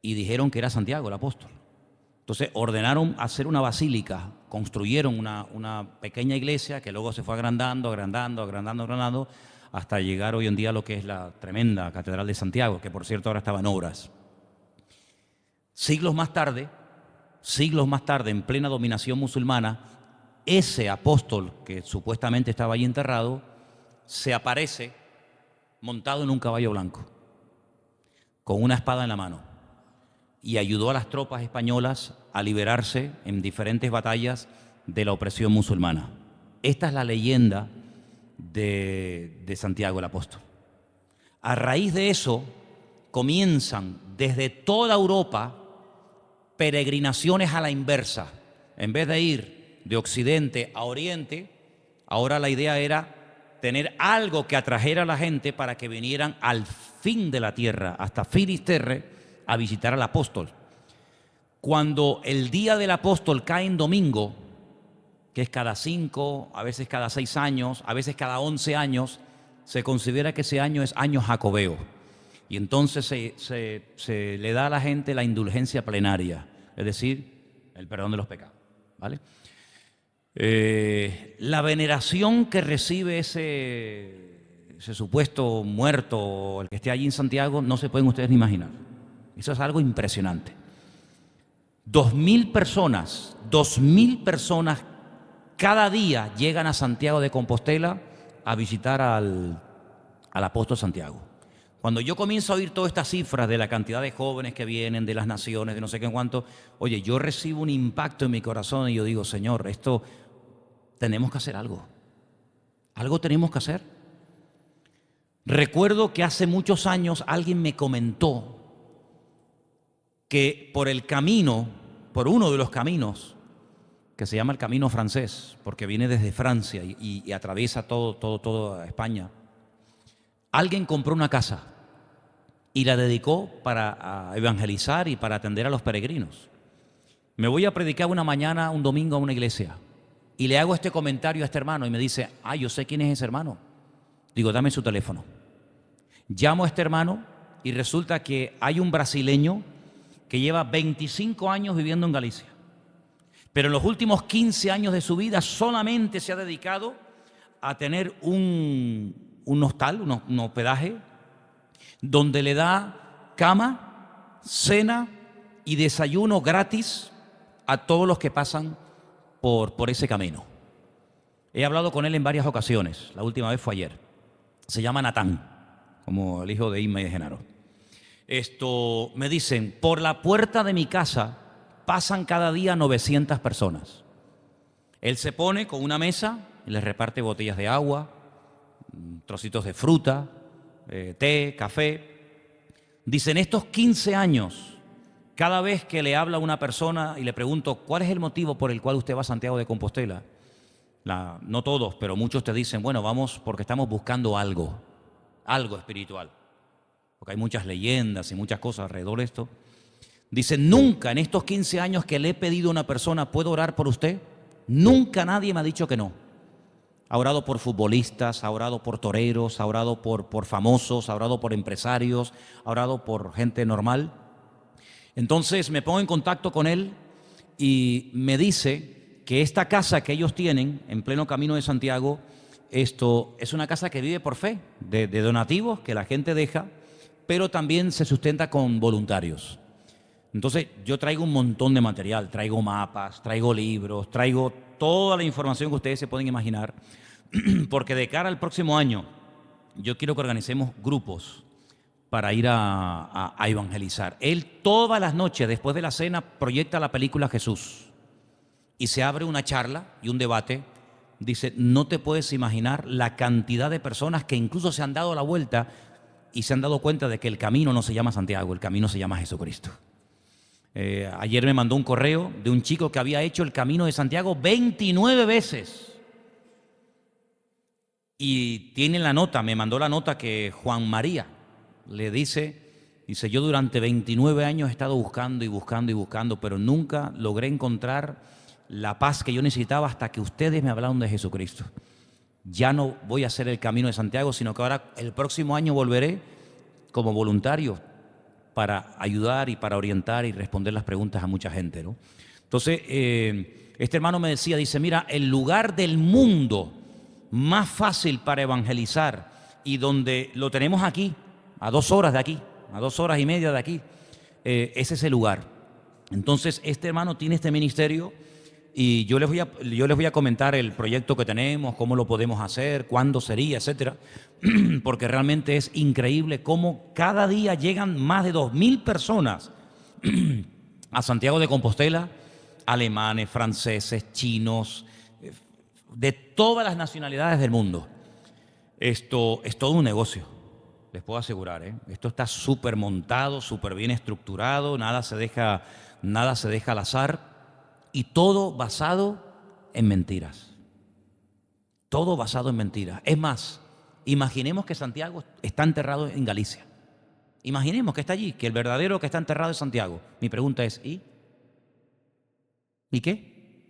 y dijeron que era Santiago, el apóstol. Entonces ordenaron hacer una basílica, construyeron una pequeña iglesia que luego se fue agrandando, hasta llegar hoy en día a lo que es la tremenda Catedral de Santiago, que por cierto ahora estaba en obras. Siglos más tarde, en plena dominación musulmana, ese apóstol que supuestamente estaba allí enterrado, se aparece montado en un caballo blanco, con una espada en la mano, y ayudó a las tropas españolas a liberarse en diferentes batallas de la opresión musulmana. Esta es la leyenda de Santiago el apóstol. A raíz de eso comienzan desde toda Europa peregrinaciones a la inversa. En vez de ir de occidente a oriente, ahora la idea era tener algo que atrajera a la gente para que vinieran al fin de la tierra, hasta Finisterre, a visitar al apóstol. Cuando el día del apóstol cae en domingo, que es cada 5, a veces cada 6 años, a veces cada 11 años, se considera que ese año es año jacobeo. Y entonces se le da a la gente la indulgencia plenaria, es decir, el perdón de los pecados, ¿vale? La veneración que recibe ese supuesto muerto, el que esté allí en Santiago, no se pueden ustedes ni imaginar. Eso es algo impresionante. 2.000 personas cada día llegan a Santiago de Compostela a visitar al apóstol Santiago. Cuando yo comienzo a oír todas estas cifras de la cantidad de jóvenes que vienen, de las naciones, de no sé qué en cuánto, oye, yo recibo un impacto en mi corazón y yo digo, Señor, esto tenemos que hacer algo. Algo tenemos que hacer. Recuerdo que hace muchos años alguien me comentó que por el camino, por uno de los caminos, que se llama el camino francés, porque viene desde Francia y atraviesa toda España, alguien compró una casa y la dedicó para evangelizar y para atender a los peregrinos. Me voy a predicar una mañana, un domingo, a una iglesia y le hago este comentario a este hermano y me dice, yo sé quién es ese hermano. Digo, dame su teléfono. Llamo a este hermano y resulta que hay un brasileño que lleva 25 años viviendo en Galicia, pero en los últimos 15 años de su vida solamente se ha dedicado a tener un hostal, un hospedaje, donde le da cama, cena y desayuno gratis a todos los que pasan por ese camino. He hablado con él en varias ocasiones, la última vez fue ayer. Se llama Natán, como el hijo de Inma y de Genaro. Me dicen, por la puerta de mi casa pasan cada día 900 personas. Él se pone con una mesa y les reparte botellas de agua, trocitos de fruta, té, café. Dicen, estos 15 años, cada vez que le habla a una persona y le pregunto, ¿cuál es el motivo por el cual usted va a Santiago de Compostela? No todos, pero muchos te dicen, bueno, vamos porque estamos buscando algo, algo espiritual. Porque hay muchas leyendas y muchas cosas alrededor de esto. Dice, nunca en estos 15 años que le he pedido a una persona, ¿puedo orar por usted? Nunca nadie me ha dicho que no. Ha orado por futbolistas, ha orado por toreros, ha orado por famosos, ha orado por empresarios, ha orado por gente normal. Entonces me pongo en contacto con él y me dice que esta casa que ellos tienen en pleno Camino de Santiago, esto es una casa que vive por fe, de donativos que la gente deja, pero también se sustenta con voluntarios. Entonces yo traigo un montón de material, traigo mapas, traigo libros, traigo toda la información que ustedes se pueden imaginar, porque de cara al próximo año yo quiero que organicemos grupos para ir a evangelizar. Él todas las noches después de la cena proyecta la película Jesús y se abre una charla y un debate. Dice, no te puedes imaginar la cantidad de personas que incluso se han dado la vuelta y se han dado cuenta de que el camino no se llama Santiago, el camino se llama Jesucristo. Ayer me mandó un correo de un chico que había hecho el Camino de Santiago 29 veces. Y tiene la nota, me mandó la nota que Juan María le dice, yo durante 29 años he estado buscando y buscando y buscando, pero nunca logré encontrar la paz que yo necesitaba hasta que ustedes me hablaron de Jesucristo. Ya no voy a hacer el Camino de Santiago, sino que ahora el próximo año volveré como voluntario para ayudar y para orientar y responder las preguntas a mucha gente, ¿no? Entonces, este hermano me decía, dice, mira, el lugar del mundo más fácil para evangelizar y donde lo tenemos aquí, a 2 horas de aquí, a 2 horas y media de aquí, es ese lugar. Entonces, este hermano tiene este ministerio y yo les voy a comentar el proyecto que tenemos, cómo lo podemos hacer, cuándo sería, etcétera, porque realmente es increíble cómo cada día llegan más de 2.000 personas a Santiago de Compostela, alemanes, franceses, chinos, de todas las nacionalidades del mundo. Esto es todo un negocio, les puedo asegurar, ¿eh? Esto está súper montado, súper bien estructurado, nada se deja al azar. Y todo basado en mentiras. Todo basado en mentiras. Es más, imaginemos que Santiago está enterrado en Galicia. Imaginemos que está allí, que el verdadero que está enterrado es Santiago. Mi pregunta es, ¿y? ¿Y qué?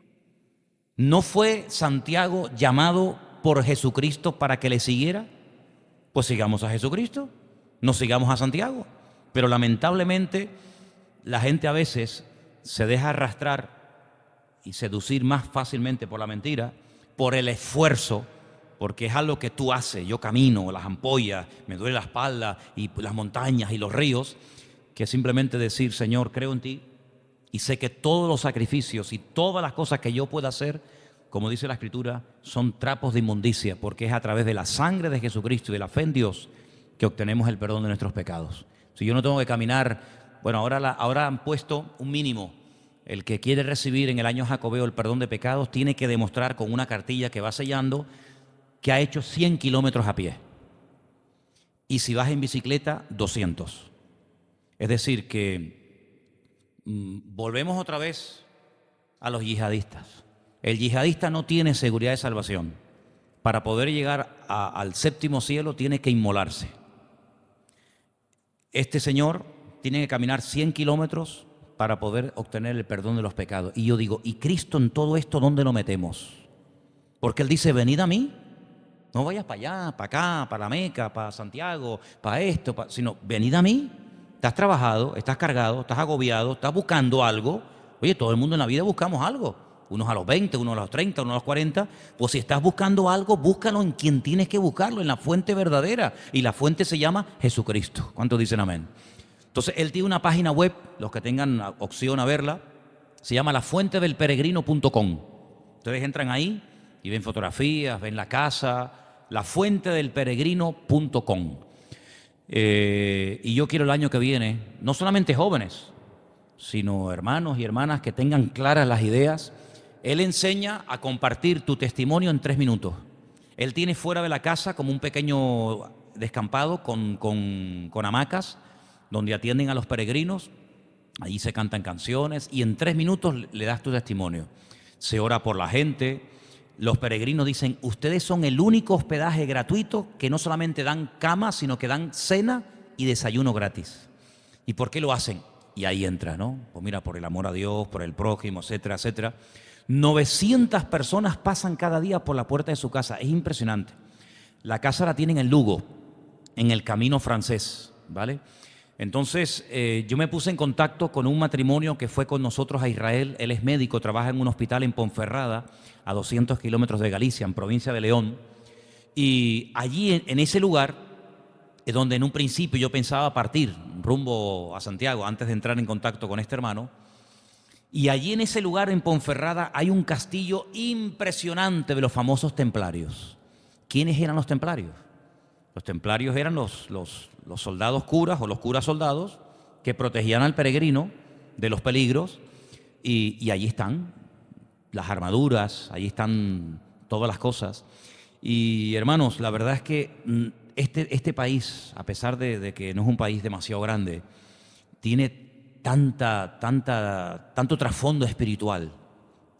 ¿No fue Santiago llamado por Jesucristo para que le siguiera? Pues sigamos a Jesucristo, no sigamos a Santiago. Pero lamentablemente la gente a veces se deja arrastrar y seducir más fácilmente por la mentira, por el esfuerzo, porque es algo que tú haces. Yo camino, las ampollas, me duele la espalda, y las montañas y los ríos, que simplemente decir, Señor, creo en ti y sé que todos los sacrificios y todas las cosas que yo pueda hacer, como dice la Escritura, son trapos de inmundicia, porque es a través de la sangre de Jesucristo y de la fe en Dios que obtenemos el perdón de nuestros pecados. Si yo no tengo que caminar, bueno, ahora han puesto un mínimo. El que quiere recibir en el año jacobeo el perdón de pecados tiene que demostrar con una cartilla que va sellando que ha hecho 100 kilómetros a pie. Y si vas en bicicleta, 200. Es decir, que volvemos otra vez a los yihadistas. El yihadista no tiene seguridad de salvación. Para poder llegar al séptimo cielo tiene que inmolarse. Este señor tiene que caminar 100 kilómetros para poder obtener el perdón de los pecados. Y yo digo, ¿y Cristo en todo esto dónde lo metemos? Porque Él dice, venid a mí, no vayas para allá, para acá, para la Meca, para Santiago, para esto, sino venid a mí. Estás trabajado, estás cargado, estás agobiado, estás buscando algo. Oye, todo el mundo en la vida buscamos algo. Unos a los 20, unos a los 30, unos a los 40. Pues si estás buscando algo, búscalo en quien tienes que buscarlo, en la fuente verdadera. Y la fuente se llama Jesucristo. ¿Cuántos dicen amén? Entonces, él tiene una página web, los que tengan opción a verla, se llama lafuentedelperegrino.com. Ustedes entran ahí y ven fotografías, ven la casa, lafuentedelperegrino.com. Y yo quiero el año que viene, no solamente jóvenes, sino hermanos y hermanas que tengan claras las ideas. Él enseña a compartir tu testimonio en 3 minutos. Él tiene fuera de la casa como un pequeño descampado con hamacas, donde atienden a los peregrinos, allí se cantan canciones y en 3 minutos le das tu testimonio. Se ora por la gente, los peregrinos dicen, ustedes son el único hospedaje gratuito que no solamente dan cama, sino que dan cena y desayuno gratis. ¿Y por qué lo hacen? Y ahí entra, ¿no? Pues mira, por el amor a Dios, por el prójimo, etcétera, etcétera. 900 personas pasan cada día por la puerta de su casa. Es impresionante. La casa la tienen en Lugo, en el Camino Francés, ¿vale? Entonces, yo me puse en contacto con un matrimonio que fue con nosotros a Israel. Él es médico, trabaja en un hospital en Ponferrada, a 200 kilómetros de Galicia, en provincia de León. Y allí, en ese lugar, es donde en un principio yo pensaba partir rumbo a Santiago antes de entrar en contacto con este hermano. Y allí en ese lugar, en Ponferrada, hay un castillo impresionante de los famosos templarios. ¿Quiénes eran los templarios? Los templarios eran los soldados curas o los curas soldados que protegían al peregrino de los peligros, y allí están las armaduras, allí están todas las cosas. Y hermanos, la verdad es que este país, a pesar de que no es un país demasiado grande, tiene tanto trasfondo espiritual,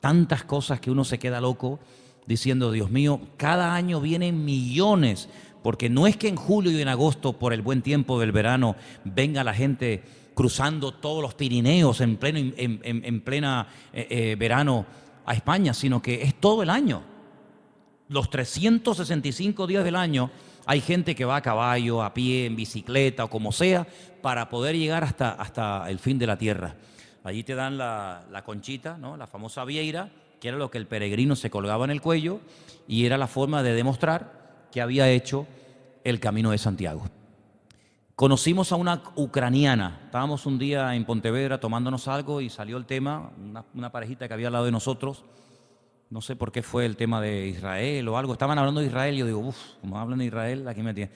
tantas cosas que uno se queda loco diciendo, Dios mío, cada año vienen millones. Porque no es que en julio y en agosto, por el buen tiempo del verano, venga la gente cruzando todos los Pirineos en plena verano a España, sino que es todo el año. Los 365 días del año hay gente que va a caballo, a pie, en bicicleta o como sea, para poder llegar hasta el fin de la tierra. Allí te dan la conchita, ¿no? La famosa vieira, que era lo que el peregrino se colgaba en el cuello y era la forma de demostrar que había hecho el Camino de Santiago. Conocimos a una ucraniana. Estábamos un día en Pontevedra tomándonos algo y salió el tema, una parejita que había al lado de nosotros. No sé por qué fue el tema de Israel o algo. Estaban hablando de Israel y yo digo, como hablan de Israel, aquí me tienen.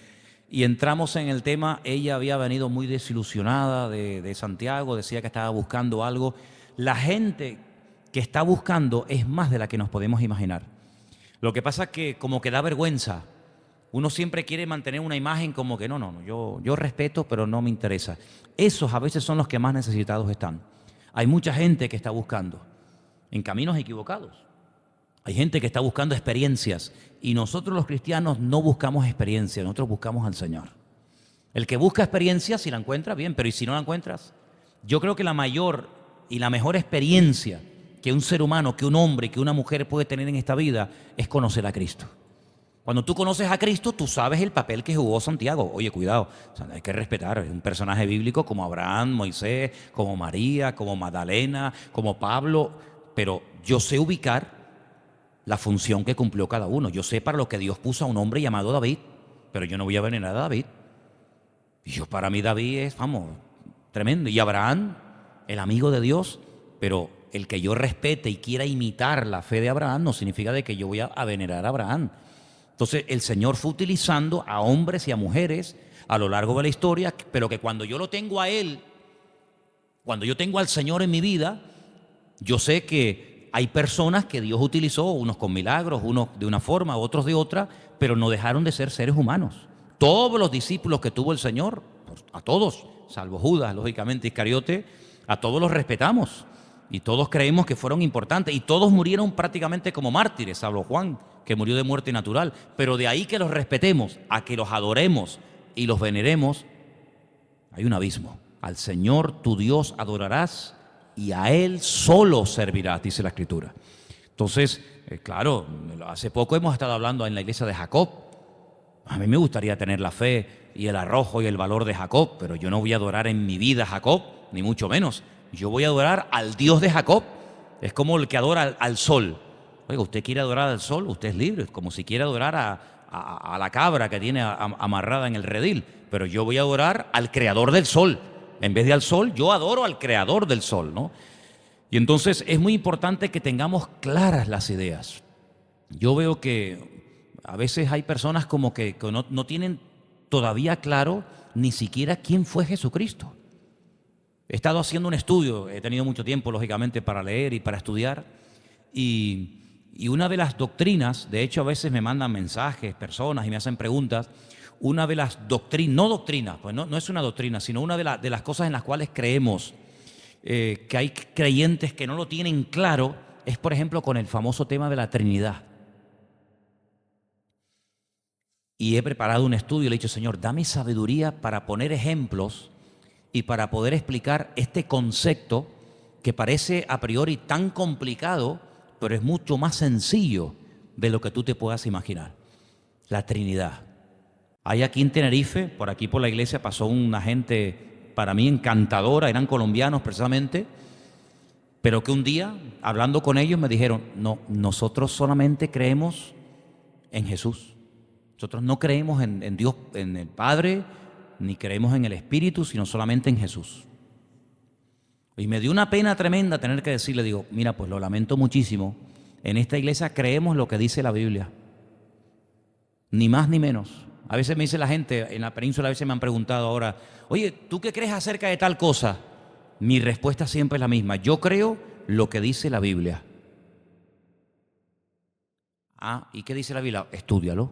Y entramos en el tema. Ella había venido muy desilusionada de Santiago, decía que estaba buscando algo. La gente que está buscando es más de la que nos podemos imaginar. Lo que pasa es que como que da vergüenza. Uno siempre quiere mantener una imagen como que no, yo respeto, pero no me interesa. Esos a veces son los que más necesitados están. Hay mucha gente que está buscando en caminos equivocados. Hay gente que está buscando experiencias y nosotros los cristianos no buscamos experiencias, nosotros buscamos al Señor. El que busca experiencia, si la encuentra, bien, pero ¿y si no la encuentras? Yo creo que la mayor y la mejor experiencia que un ser humano, que un hombre, que una mujer puede tener en esta vida es conocer a Cristo. Cuando tú conoces a Cristo, tú sabes el papel que jugó Santiago. Oye, cuidado, o sea, hay que respetar. Es un personaje bíblico como Abraham, Moisés, como María, como Magdalena, como Pablo. Pero yo sé ubicar la función que cumplió cada uno. Yo sé para lo que Dios puso a un hombre llamado David, pero yo no voy a venerar a David. Y para mí David es, vamos, tremendo. Y Abraham, el amigo de Dios, pero el que yo respete y quiera imitar la fe de Abraham no significa de que yo voy a venerar a Abraham. Entonces el Señor fue utilizando a hombres y a mujeres a lo largo de la historia, pero que cuando yo lo tengo a Él, cuando yo tengo al Señor en mi vida, yo sé que hay personas que Dios utilizó, unos con milagros, unos de una forma, otros de otra, pero no dejaron de ser seres humanos. Todos los discípulos que tuvo el Señor, a todos, salvo Judas, lógicamente, Iscariote, a todos los respetamos y todos creemos que fueron importantes y todos murieron prácticamente como mártires, salvo Juan, que murió de muerte natural. Pero de ahí que los respetemos, a que los adoremos y los veneremos, hay un abismo. Al Señor tu Dios adorarás y a Él solo servirás, dice la Escritura. Entonces, claro, hace poco hemos estado hablando en la iglesia de Jacob. A mí me gustaría tener la fe y el arrojo y el valor de Jacob, pero yo no voy a adorar en mi vida a Jacob, ni mucho menos. Yo voy a adorar al Dios de Jacob. Es como el que adora al sol. Oiga, usted quiere adorar al sol, usted es libre, como si quiere adorar a la cabra que tiene amarrada en el redil. Pero yo voy a adorar al creador del sol. En vez de al sol, yo adoro al creador del sol, ¿no? Y entonces es muy importante que tengamos claras las ideas. Yo veo que a veces hay personas como que no tienen todavía claro ni siquiera quién fue Jesucristo. He estado haciendo un estudio, he tenido mucho tiempo, lógicamente, para leer y para estudiar. Y una de las doctrinas, de hecho a veces me mandan mensajes, personas y me hacen preguntas, una de las doctrinas, no doctrina, pues no es una doctrina, sino una de las cosas en las cuales creemos que hay creyentes que no lo tienen claro, es por ejemplo con el famoso tema de la Trinidad. y he preparado un estudio y le he dicho, Señor, dame sabiduría para poner ejemplos y para poder explicar este concepto que parece a priori tan complicado, pero es mucho más sencillo de lo que tú te puedas imaginar. La Trinidad. Hay aquí en Tenerife, por aquí por la iglesia, pasó una gente para mí encantadora, eran colombianos precisamente, pero que un día, hablando con ellos, me dijeron, no, nosotros solamente creemos en Jesús. Nosotros no creemos en Dios, en el Padre, ni creemos en el Espíritu, sino solamente en Jesús. Y me dio una pena tremenda tener que decirle, digo, mira, pues lo lamento muchísimo, en esta iglesia creemos lo que dice la Biblia, ni más ni menos. A veces me dice la gente, en la península a veces me han preguntado ahora, oye, ¿tú qué crees acerca de tal cosa? Mi respuesta siempre es la misma, yo creo lo que dice la Biblia. Ah, ¿y qué dice la Biblia? Estúdialo.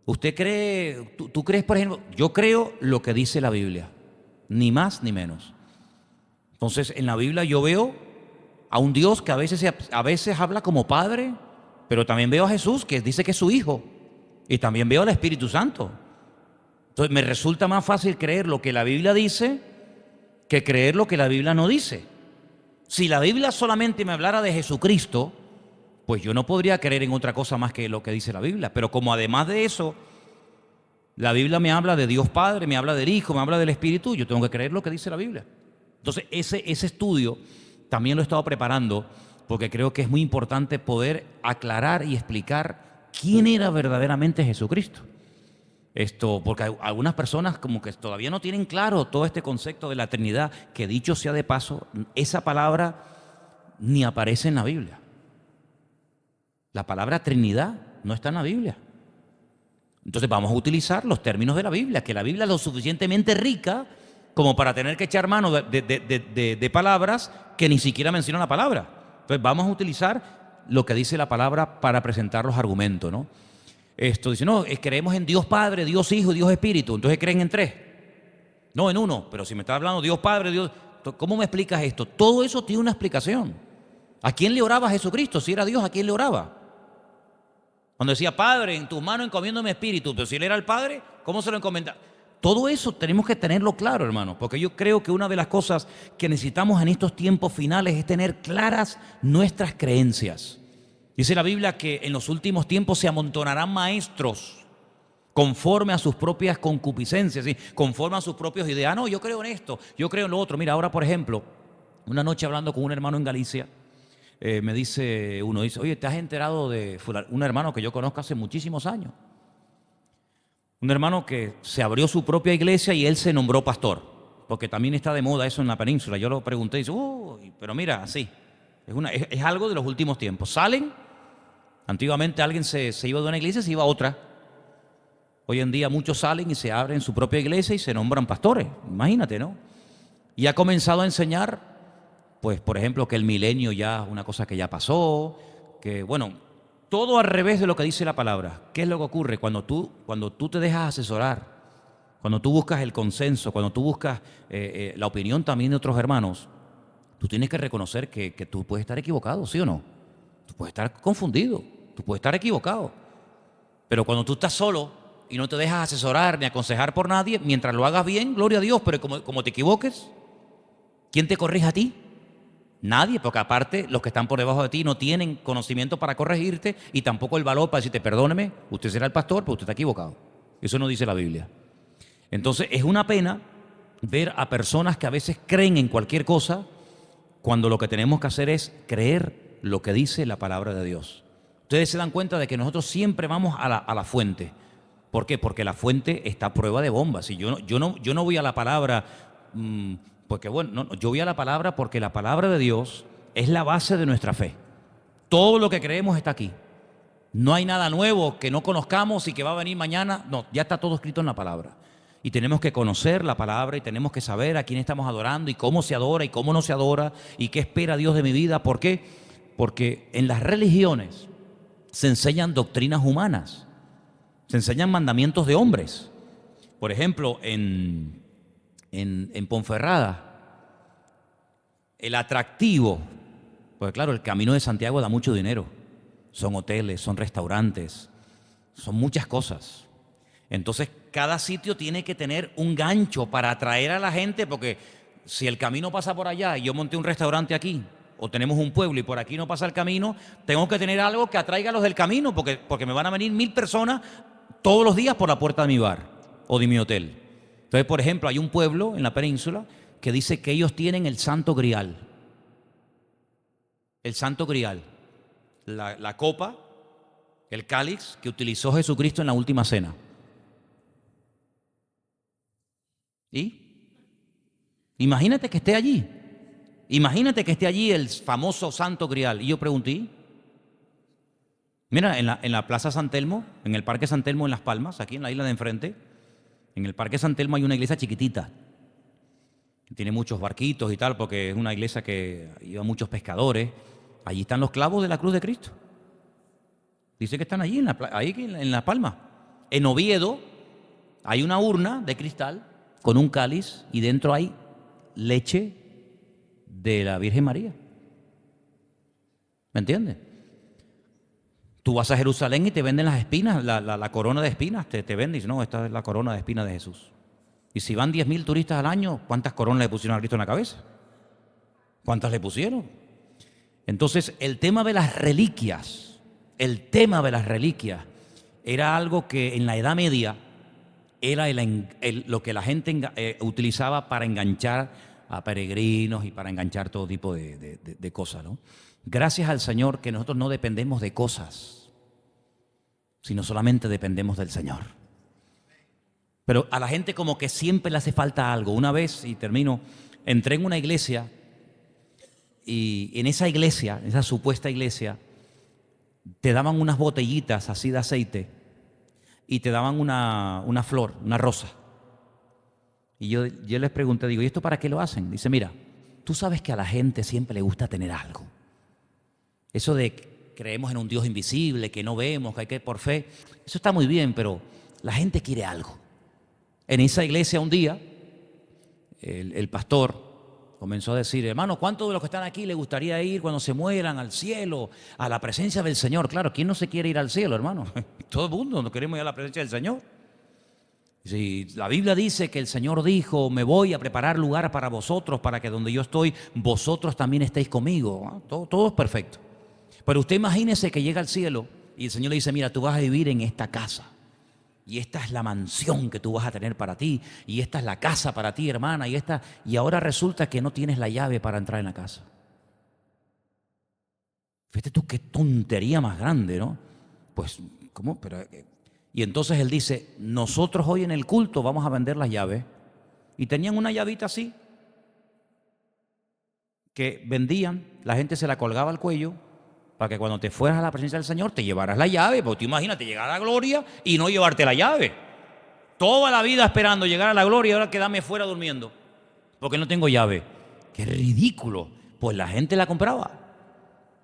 ¿Usted cree, tú crees, por ejemplo? Yo creo lo que dice la Biblia, ni más ni menos. Entonces, en la Biblia yo veo a un Dios que a veces habla como Padre, pero también veo a Jesús que dice que es su Hijo, y también veo al Espíritu Santo. Entonces, me resulta más fácil creer lo que la Biblia dice que creer lo que la Biblia no dice. Si la Biblia solamente me hablara de Jesucristo, pues yo no podría creer en otra cosa más que lo que dice la Biblia. Pero como además de eso, la Biblia me habla de Dios Padre, me habla del Hijo, me habla del Espíritu, yo tengo que creer lo que dice la Biblia. Entonces, ese estudio también lo he estado preparando porque creo que es muy importante poder aclarar y explicar quién era verdaderamente Jesucristo. Porque hay algunas personas como que todavía no tienen claro todo este concepto de la Trinidad, que dicho sea de paso, esa palabra ni aparece en la Biblia. La palabra Trinidad no está en la Biblia. Entonces vamos a utilizar los términos de la Biblia, que la Biblia es lo suficientemente rica como para tener que echar mano de palabras que ni siquiera mencionan la palabra. Entonces vamos a utilizar lo que dice la palabra para presentar los argumentos, ¿no? Dice, no, creemos en Dios Padre, Dios Hijo y Dios Espíritu. Entonces creen en tres. No, en uno. Pero si me está hablando Dios Padre, Dios... ¿Cómo me explicas esto? Todo eso tiene una explicación. ¿A quién le oraba Jesucristo? Si era Dios, ¿a quién le oraba? Cuando decía, Padre, en tus manos encomiendo mi espíritu. Pero si él era el Padre, ¿cómo se lo encomendaba? Todo eso tenemos que tenerlo claro, hermano. Porque yo creo que una de las cosas que necesitamos en estos tiempos finales es tener claras nuestras creencias. Dice la Biblia que en los últimos tiempos se amontonarán maestros conforme a sus propias concupiscencias, ¿sí? Conforme a sus propios ideas. No, yo creo en esto, yo creo en lo otro. Mira, ahora por ejemplo, una noche hablando con un hermano en Galicia, me dice uno, dice, oye, ¿te has enterado de un hermano que yo conozco hace muchísimos años? Un hermano que se abrió su propia iglesia y él se nombró pastor, porque también está de moda eso en la península. Yo lo pregunté y dice, pero mira, así, es algo de los últimos tiempos. Salen. Antiguamente alguien se iba de una iglesia y se iba a otra. Hoy en día muchos salen y se abren su propia iglesia y se nombran pastores. Imagínate, ¿no? Y ha comenzado a enseñar, pues, por ejemplo, que el milenio ya es una cosa que ya pasó, que, bueno, todo al revés de lo que dice la palabra. ¿Qué es lo que ocurre? Cuando tú te dejas asesorar, cuando tú buscas el consenso, cuando tú buscas la opinión también de otros hermanos, tú tienes que reconocer que tú puedes estar equivocado, ¿sí o no? Tú puedes estar confundido, tú puedes estar equivocado. Pero cuando tú estás solo y no te dejas asesorar ni aconsejar por nadie, mientras lo hagas bien, gloria a Dios, pero como te equivoques, ¿quién te corrige a ti? Nadie, porque aparte los que están por debajo de ti no tienen conocimiento para corregirte y tampoco el valor para decirte, perdóneme, usted será el pastor, pero usted está equivocado. Eso no dice la Biblia. Entonces es una pena ver a personas que a veces creen en cualquier cosa cuando lo que tenemos que hacer es creer lo que dice la palabra de Dios. Ustedes se dan cuenta de que nosotros siempre vamos a la fuente. ¿Por qué? Porque la fuente está a prueba de bombas. Y yo no voy a la palabra, porque bueno, no, yo voy a la palabra porque la palabra de Dios es la base de nuestra fe. Todo lo que creemos está aquí. No hay nada nuevo que no conozcamos y que va a venir mañana. No, ya está todo escrito en la palabra. Y tenemos que conocer la palabra y tenemos que saber a quién estamos adorando y cómo se adora y cómo no se adora y qué espera Dios de mi vida. ¿Por qué? Porque en las religiones se enseñan doctrinas humanas, se enseñan mandamientos de hombres. Por ejemplo, en Ponferrada, el atractivo, pues claro, el Camino de Santiago da mucho dinero. Son hoteles, son restaurantes, son muchas cosas. Entonces, cada sitio tiene que tener un gancho para atraer a la gente, porque si el camino pasa por allá y yo monté un restaurante aquí, o tenemos un pueblo y por aquí no pasa el camino, tengo que tener algo que atraiga a los del camino, porque me van a venir 1000 personas todos los días por la puerta de mi bar o de mi hotel. Entonces, por ejemplo, hay un pueblo en la península que dice que ellos tienen el Santo Grial. El Santo Grial, la copa, el cáliz que utilizó Jesucristo en la última cena. ¿Y? Imagínate que esté allí. Imagínate que esté allí el famoso Santo Grial. Y yo pregunté, mira, en la Plaza San Telmo, en el Parque San Telmo en Las Palmas, aquí en la isla de enfrente, en el Parque San Telmo hay una iglesia chiquitita. Tiene muchos barquitos y tal, porque es una iglesia que lleva muchos pescadores. Allí están los clavos de la cruz de Cristo. Dice que están allí, en la Palma. En Oviedo hay una urna de cristal con un cáliz y dentro hay leche de la Virgen María. ¿Me entiendes? Tú vas a Jerusalén y te venden las espinas, la corona de espinas, te venden y dicen, no, esta es la corona de espinas de Jesús. Y si van 10.000 turistas al año, ¿cuántas coronas le pusieron a Cristo en la cabeza? ¿Cuántas le pusieron? Entonces, el tema de las reliquias era algo que en la Edad Media era lo que la gente utilizaba para enganchar a peregrinos y para enganchar todo tipo de cosas, ¿no? Gracias al Señor que nosotros no dependemos de cosas, sino solamente dependemos del Señor. Pero a la gente como que siempre le hace falta algo. Una vez, y termino, entré en una iglesia y en esa iglesia, esa supuesta iglesia, te daban unas botellitas así de aceite y te daban una flor, una rosa. Y yo les pregunté, digo, ¿y esto para qué lo hacen? Dice, mira, tú sabes que a la gente siempre le gusta tener algo. Eso de que creemos en un Dios invisible, que no vemos, que hay que ir por fe, eso está muy bien, pero la gente quiere algo. En esa iglesia un día, el pastor comenzó a decir, hermano, ¿cuántos de los que están aquí les gustaría ir cuando se mueran al cielo, a la presencia del Señor? Claro, ¿quién no se quiere ir al cielo, hermano? Todo el mundo no queremos ir a la presencia del Señor. Si la Biblia dice que el Señor dijo, me voy a preparar lugar para vosotros, para que donde yo estoy, vosotros también estéis conmigo. Todo es perfecto. Pero usted imagínese que llega al cielo y el Señor le dice, mira, tú vas a vivir en esta casa. Y esta es la mansión que tú vas a tener para ti. Y esta es la casa para ti, hermana. Y ahora resulta que no tienes la llave para entrar en la casa. Fíjate tú qué tontería más grande, ¿no? Pues, ¿cómo? Y entonces él dice, nosotros hoy en el culto vamos a vender las llaves. Y tenían una llavita así, que vendían, la gente se la colgaba al cuello, para que cuando te fueras a la presencia del Señor te llevaras la llave, porque tú imagínate llegar a la gloria y no llevarte la llave. Toda la vida esperando llegar a la gloria y ahora quedarme fuera durmiendo, porque no tengo llave. ¡Qué ridículo! Pues la gente la compraba.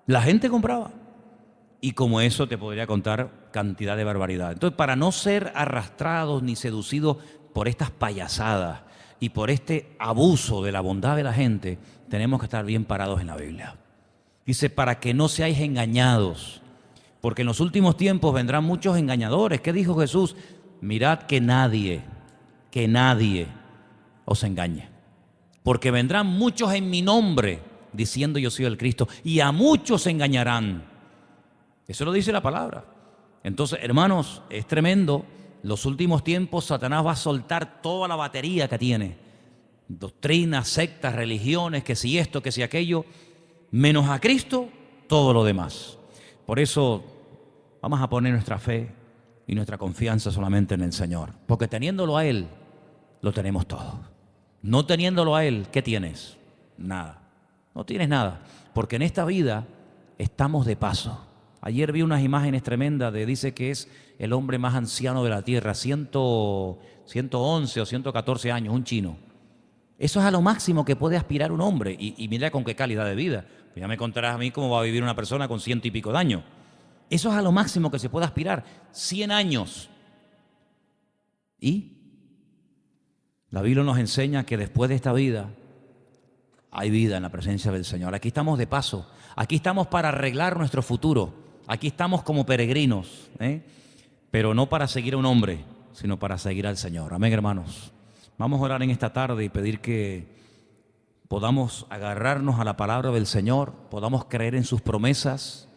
La gente compraba. Y como eso te podría contar cantidad de barbaridad. Entonces, para no ser arrastrados ni seducidos por estas payasadas y por este abuso de la bondad de la gente, tenemos que estar bien parados en la Biblia. Dice, para que no seáis engañados, porque en los últimos tiempos vendrán muchos engañadores. ¿Qué dijo Jesús? Mirad que nadie os engañe, porque vendrán muchos en mi nombre, diciendo yo soy el Cristo, y a muchos engañarán. Eso lo dice la palabra. Entonces, hermanos, es tremendo. Los últimos tiempos Satanás va a soltar toda la batería que tiene. Doctrinas, sectas, religiones, que si esto, que si aquello, menos a Cristo, todo lo demás. Por eso vamos a poner nuestra fe y nuestra confianza solamente en el Señor. Porque teniéndolo a Él, lo tenemos todo. No teniéndolo a Él, ¿qué tienes? Nada. No tienes nada. Porque en esta vida estamos de paso. Ayer vi unas imágenes tremendas dice que es el hombre más anciano de la tierra, 111 o 114 años, un chino. Eso es a lo máximo que puede aspirar un hombre. Y mira con qué calidad de vida. Pues ya me contarás a mí cómo va a vivir una persona con 100 y pico de años. Eso es a lo máximo que se puede aspirar. 100 años. Y la Biblia nos enseña que después de esta vida hay vida en la presencia del Señor. Aquí estamos de paso. Aquí estamos para arreglar nuestro futuro. Aquí estamos como peregrinos, pero no para seguir a un hombre. sino para seguir al Señor. Amén, hermanos. Vamos a orar en esta tarde y pedir que podamos agarrarnos a la palabra del Señor, podamos creer en sus promesas,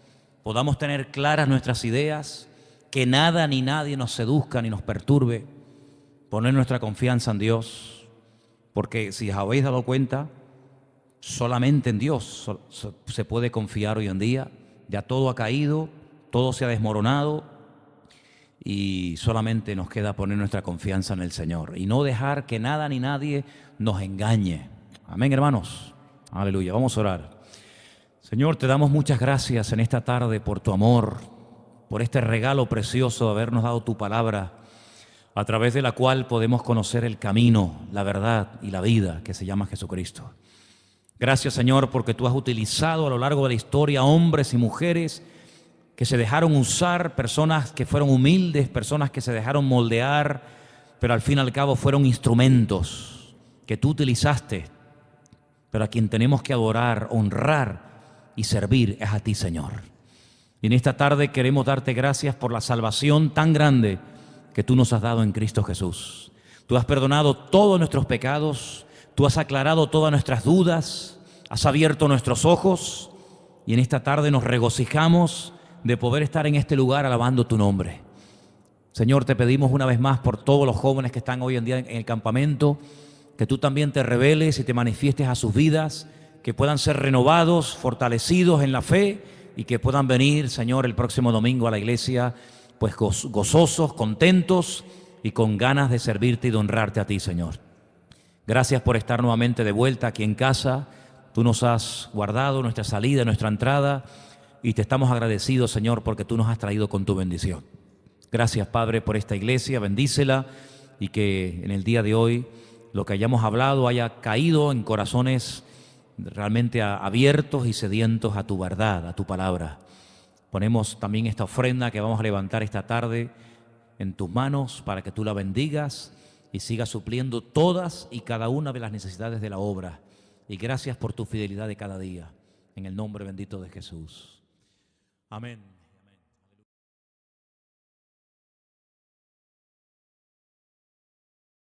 podamos tener claras nuestras ideas, que nada ni nadie nos seduzca ni nos perturbe, poner nuestra confianza en Dios, porque si os habéis dado cuenta, solamente en Dios se puede confiar hoy en día. Ya todo ha caído, todo se ha desmoronado y solamente nos queda poner nuestra confianza en el Señor y no dejar que nada ni nadie nos engañe. Amén, hermanos. Aleluya. Vamos a orar. Señor, te damos muchas gracias en esta tarde por tu amor, por este regalo precioso de habernos dado tu palabra, a través de la cual podemos conocer el camino, la verdad y la vida que se llama Jesucristo. Gracias, Señor, porque tú has utilizado a lo largo de la historia hombres y mujeres que se dejaron usar, personas que fueron humildes, personas que se dejaron moldear, pero al fin y al cabo fueron instrumentos que tú utilizaste, pero a quien tenemos que adorar, honrar y servir es a ti, Señor. Y en esta tarde queremos darte gracias por la salvación tan grande que tú nos has dado en Cristo Jesús. Tú has perdonado todos nuestros pecados, tú has aclarado todas nuestras dudas, has abierto nuestros ojos y en esta tarde nos regocijamos de poder estar en este lugar alabando tu nombre. Señor, te pedimos una vez más por todos los jóvenes que están hoy en día en el campamento, que tú también te reveles y te manifiestes a sus vidas, que puedan ser renovados, fortalecidos en la fe y que puedan venir, Señor, el próximo domingo a la iglesia, pues gozosos, contentos y con ganas de servirte y de honrarte a ti, Señor. Gracias por estar nuevamente de vuelta aquí en casa. Tú nos has guardado nuestra salida, nuestra entrada y te estamos agradecidos, Señor, porque tú nos has traído con tu bendición. Gracias, Padre, por esta iglesia, bendícela y que en el día de hoy lo que hayamos hablado haya caído en corazones realmente abiertos y sedientos a tu verdad, a tu palabra. Ponemos también esta ofrenda que vamos a levantar esta tarde en tus manos para que tú la bendigas y sigas supliendo todas y cada una de las necesidades de la obra. Y gracias por tu fidelidad de cada día. En el nombre bendito de Jesús. Amén.